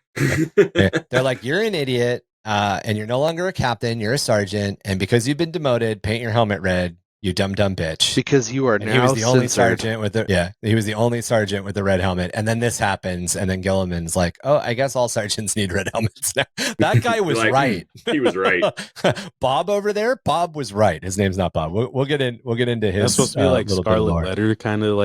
They're like, "You're an idiot. And you're no longer a captain, you're a sergeant, and because you've been demoted, paint your helmet red, you dumb bitch." Because you are and now he was the only censored. sergeant with he was the only sergeant with the red helmet. And then this happens, and then Gilliman's like, "Oh, I guess all sergeants need red helmets now." That guy was right. He was right. Bob over there, Bob was right. His name's not Bob. We'll get into his. That's supposed to be like Scarlet Letter, kind of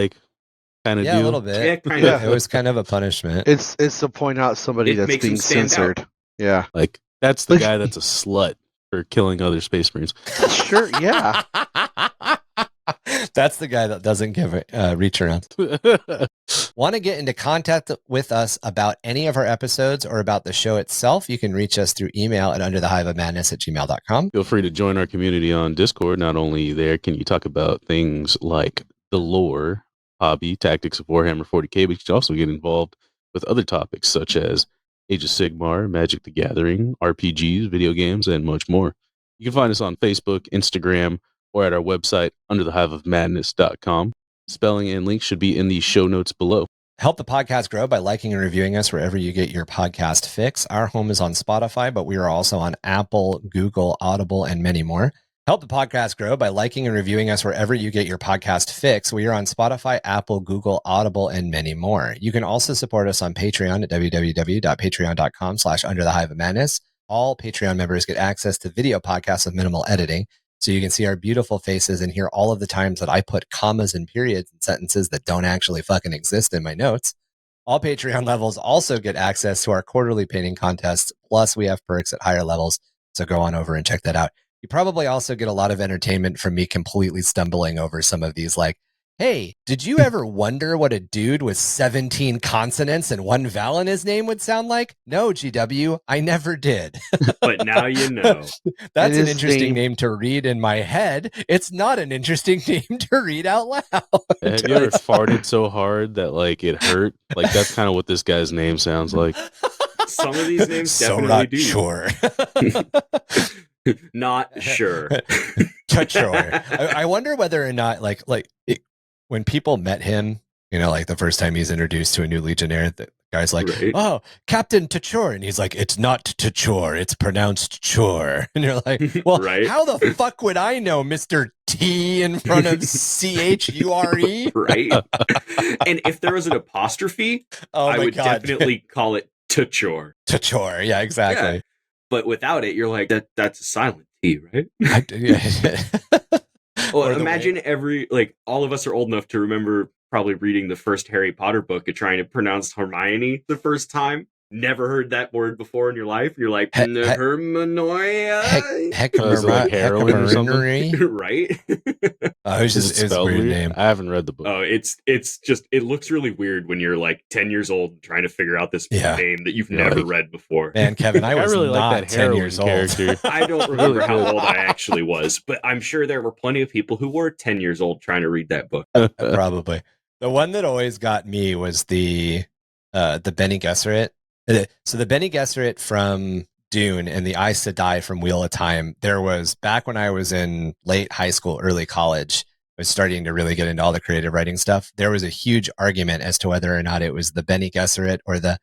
deal. A little bit. Yeah, it was kind of a punishment. It's to point out somebody that's being censored. Yeah. Like, that's the guy that's a slut for killing other Space Marines. Sure, yeah. That's the guy that doesn't give reach around. Want to get into contact with us about any of our episodes or about the show itself? You can reach us through email at underthehiveofmadness@gmail.com. Feel free to join our community on Discord. Not only there can you talk about things like the lore, hobby, tactics of Warhammer 40k, but you can also get involved with other topics such as Age of Sigmar, Magic the Gathering, RPGs, video games, and much more. You can find us on Facebook, Instagram, or at our website, underthehiveofmadness.com. Spelling and links should be in the show notes below. Help the podcast grow by liking and reviewing us wherever you get your podcast fix. Our home is on Spotify, but we are also on Apple, Google, Audible, and many more. Help the podcast grow by liking and reviewing us wherever you get your podcast fix. We are on Spotify, Apple, Google, Audible, and many more. You can also support us on Patreon at www.patreon.com/underthehiveofmadness. All Patreon members get access to video podcasts with minimal editing, so you can see our beautiful faces and hear all of the times that I put commas and periods in sentences that don't actually fucking exist in my notes. All Patreon levels also get access to our quarterly painting contests, plus we have perks at higher levels, so go on over and check that out. You probably also get a lot of entertainment from me completely stumbling over some of these, like, Hey, did you ever wonder what a dude with 17 consonants and one vowel in his name would sound like? No, GW, I never did. But now you know. That's an interesting name to read in my head. It's not an interesting name to read out loud. Have you ever farted so hard that like it hurt? Like that's kind of what this guy's name sounds like. Some of these names definitely do. Sure. Not sure. Sure. I wonder whether or not when people met him, like the first time he's introduced to a new Legionnaire, the guy's like, right. Oh, Captain Tachor. And he's like, it's not Tachor, it's pronounced Chore. And you're like, well, right? How the fuck would I know Mr. T in front of CHURE? Right. And if there was an apostrophe, I would definitely call it Tachor. Tachor, yeah, exactly. Yeah. But without it, you're like, that's a silent T, right? Well, imagine all of us are old enough to remember probably reading the first Harry Potter book and trying to pronounce Hermione the first time. Never heard that word before in your life. You're like, Hermanoia? Heroin or something? Right? It's a weird name. I haven't read the book. Oh, it looks really weird when you're like 10 years old trying to figure out this name that you've never read before. Man, Kevin, I was really not like that 10 years character. old. I don't remember how old I actually was, but I'm sure there were plenty of people who were 10 years old trying to read that book. Probably. The one that always got me was the Bene Gesserit. So the Bene Gesserit from Dune and the Aes Sedai from Wheel of Time, there was, back when I was in late high school, early college, I was starting to really get into all the creative writing stuff. There was a huge argument as to whether or not it was the Bene Gesserit or the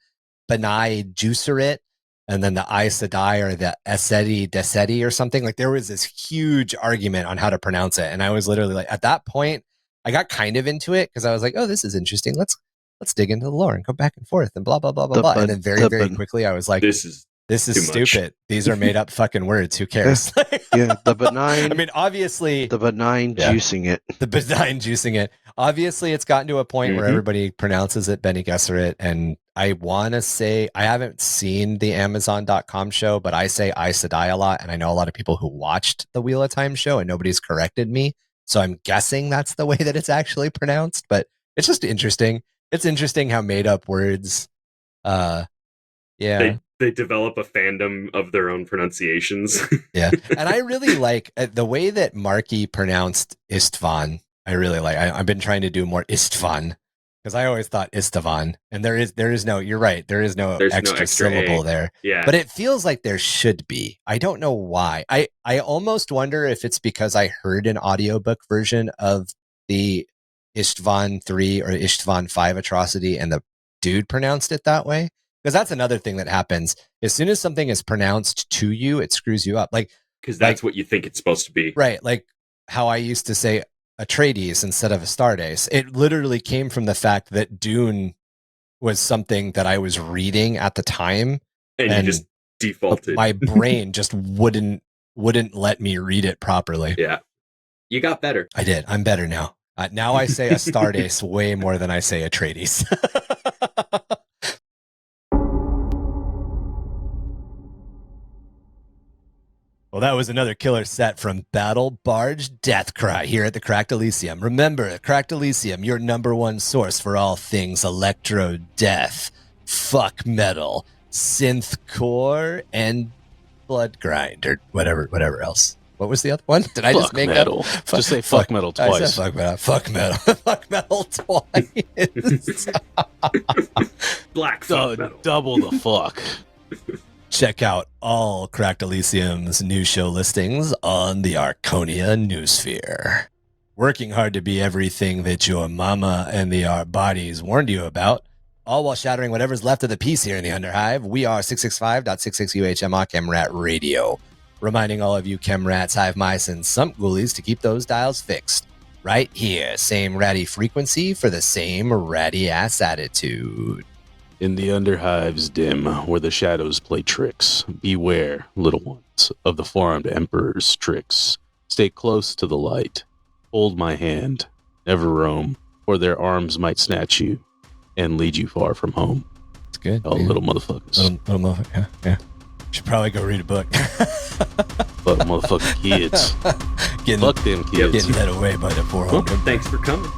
Bene Gesserit, and then the Aes Sedai or the Esedi Desedi or something. Like there was this huge argument on how to pronounce it. And I was literally like, at that point, I got kind of into it because I was like, oh, this is interesting. Let's dig into the lore and go back and forth and blah, blah, blah, blah, blah. And then very quickly, I was like, this is stupid. These are made up fucking words. Who cares? Yeah, the benign. I mean, obviously. The benign juicing it. The benign juicing it. Obviously, it's gotten to a point where everybody pronounces it Bene Gesserit. And I want to say, I haven't seen the Amazon.com show, but I say Aes Sedai a lot. And I know a lot of people who watched the Wheel of Time show and nobody's corrected me. So I'm guessing that's the way that it's actually pronounced. But it's just interesting. It's interesting how made up words, they develop a fandom of their own pronunciations. Yeah. And I really like the way that Marky pronounced Istvan. I really like, I've been trying to do more Istvan because I always thought Istvan, and there is no, you're right. There's no extra syllable there. Yeah. But it feels like there should be. I don't know why. I almost wonder if it's because I heard an audiobook version of the Istvan 3 or Istvan 5 atrocity and the dude pronounced it that way. Because that's another thing that happens. As soon as something is pronounced to you, it screws you up. Because that's what you think it's supposed to be. Right. Like how I used to say Atreides instead of Astartes. It literally came from the fact that Dune was something that I was reading at the time. And you just defaulted. My brain just wouldn't let me read it properly. Yeah. You got better. I did. I'm better now. Now I say Astartes way more than I say Atreides. Well, that was another killer set from Battle Barge Deathcry here at the Cracked Elysium. Remember, Cracked Elysium, your #1 source for all things electro death, fuck metal, synth core, and blood grind, or whatever else. What was the other one? Did I just make metal? Just say fuck metal twice. I said fuck metal. Fuck metal. Fuck metal twice. Black fuck metal. Double the fuck. Check out all Cracked Elysium's new show listings on the Arconia Newsphere. Working hard to be everything that your mama and the bodies warned you about, all while shattering whatever's left of the peace here in the Underhive. We are 665.66 UHMR Chemrat Radio. Reminding all of you Chemrats, Hive Mice, and Sump Ghoulies to keep those dials fixed. Right here, same ratty frequency for the same ratty-ass attitude. In the Underhive's dim, where the shadows play tricks, beware, little ones, of the four-armed Emperor's tricks. Stay close to the light. Hold my hand. Never roam, or their arms might snatch you and lead you far from home. It's good. Oh, little motherfuckers. Little motherfucker, yeah. Should probably go read a book. But motherfucking kids. Fuck them kids. Getting led away by the 400. Well, thanks for coming.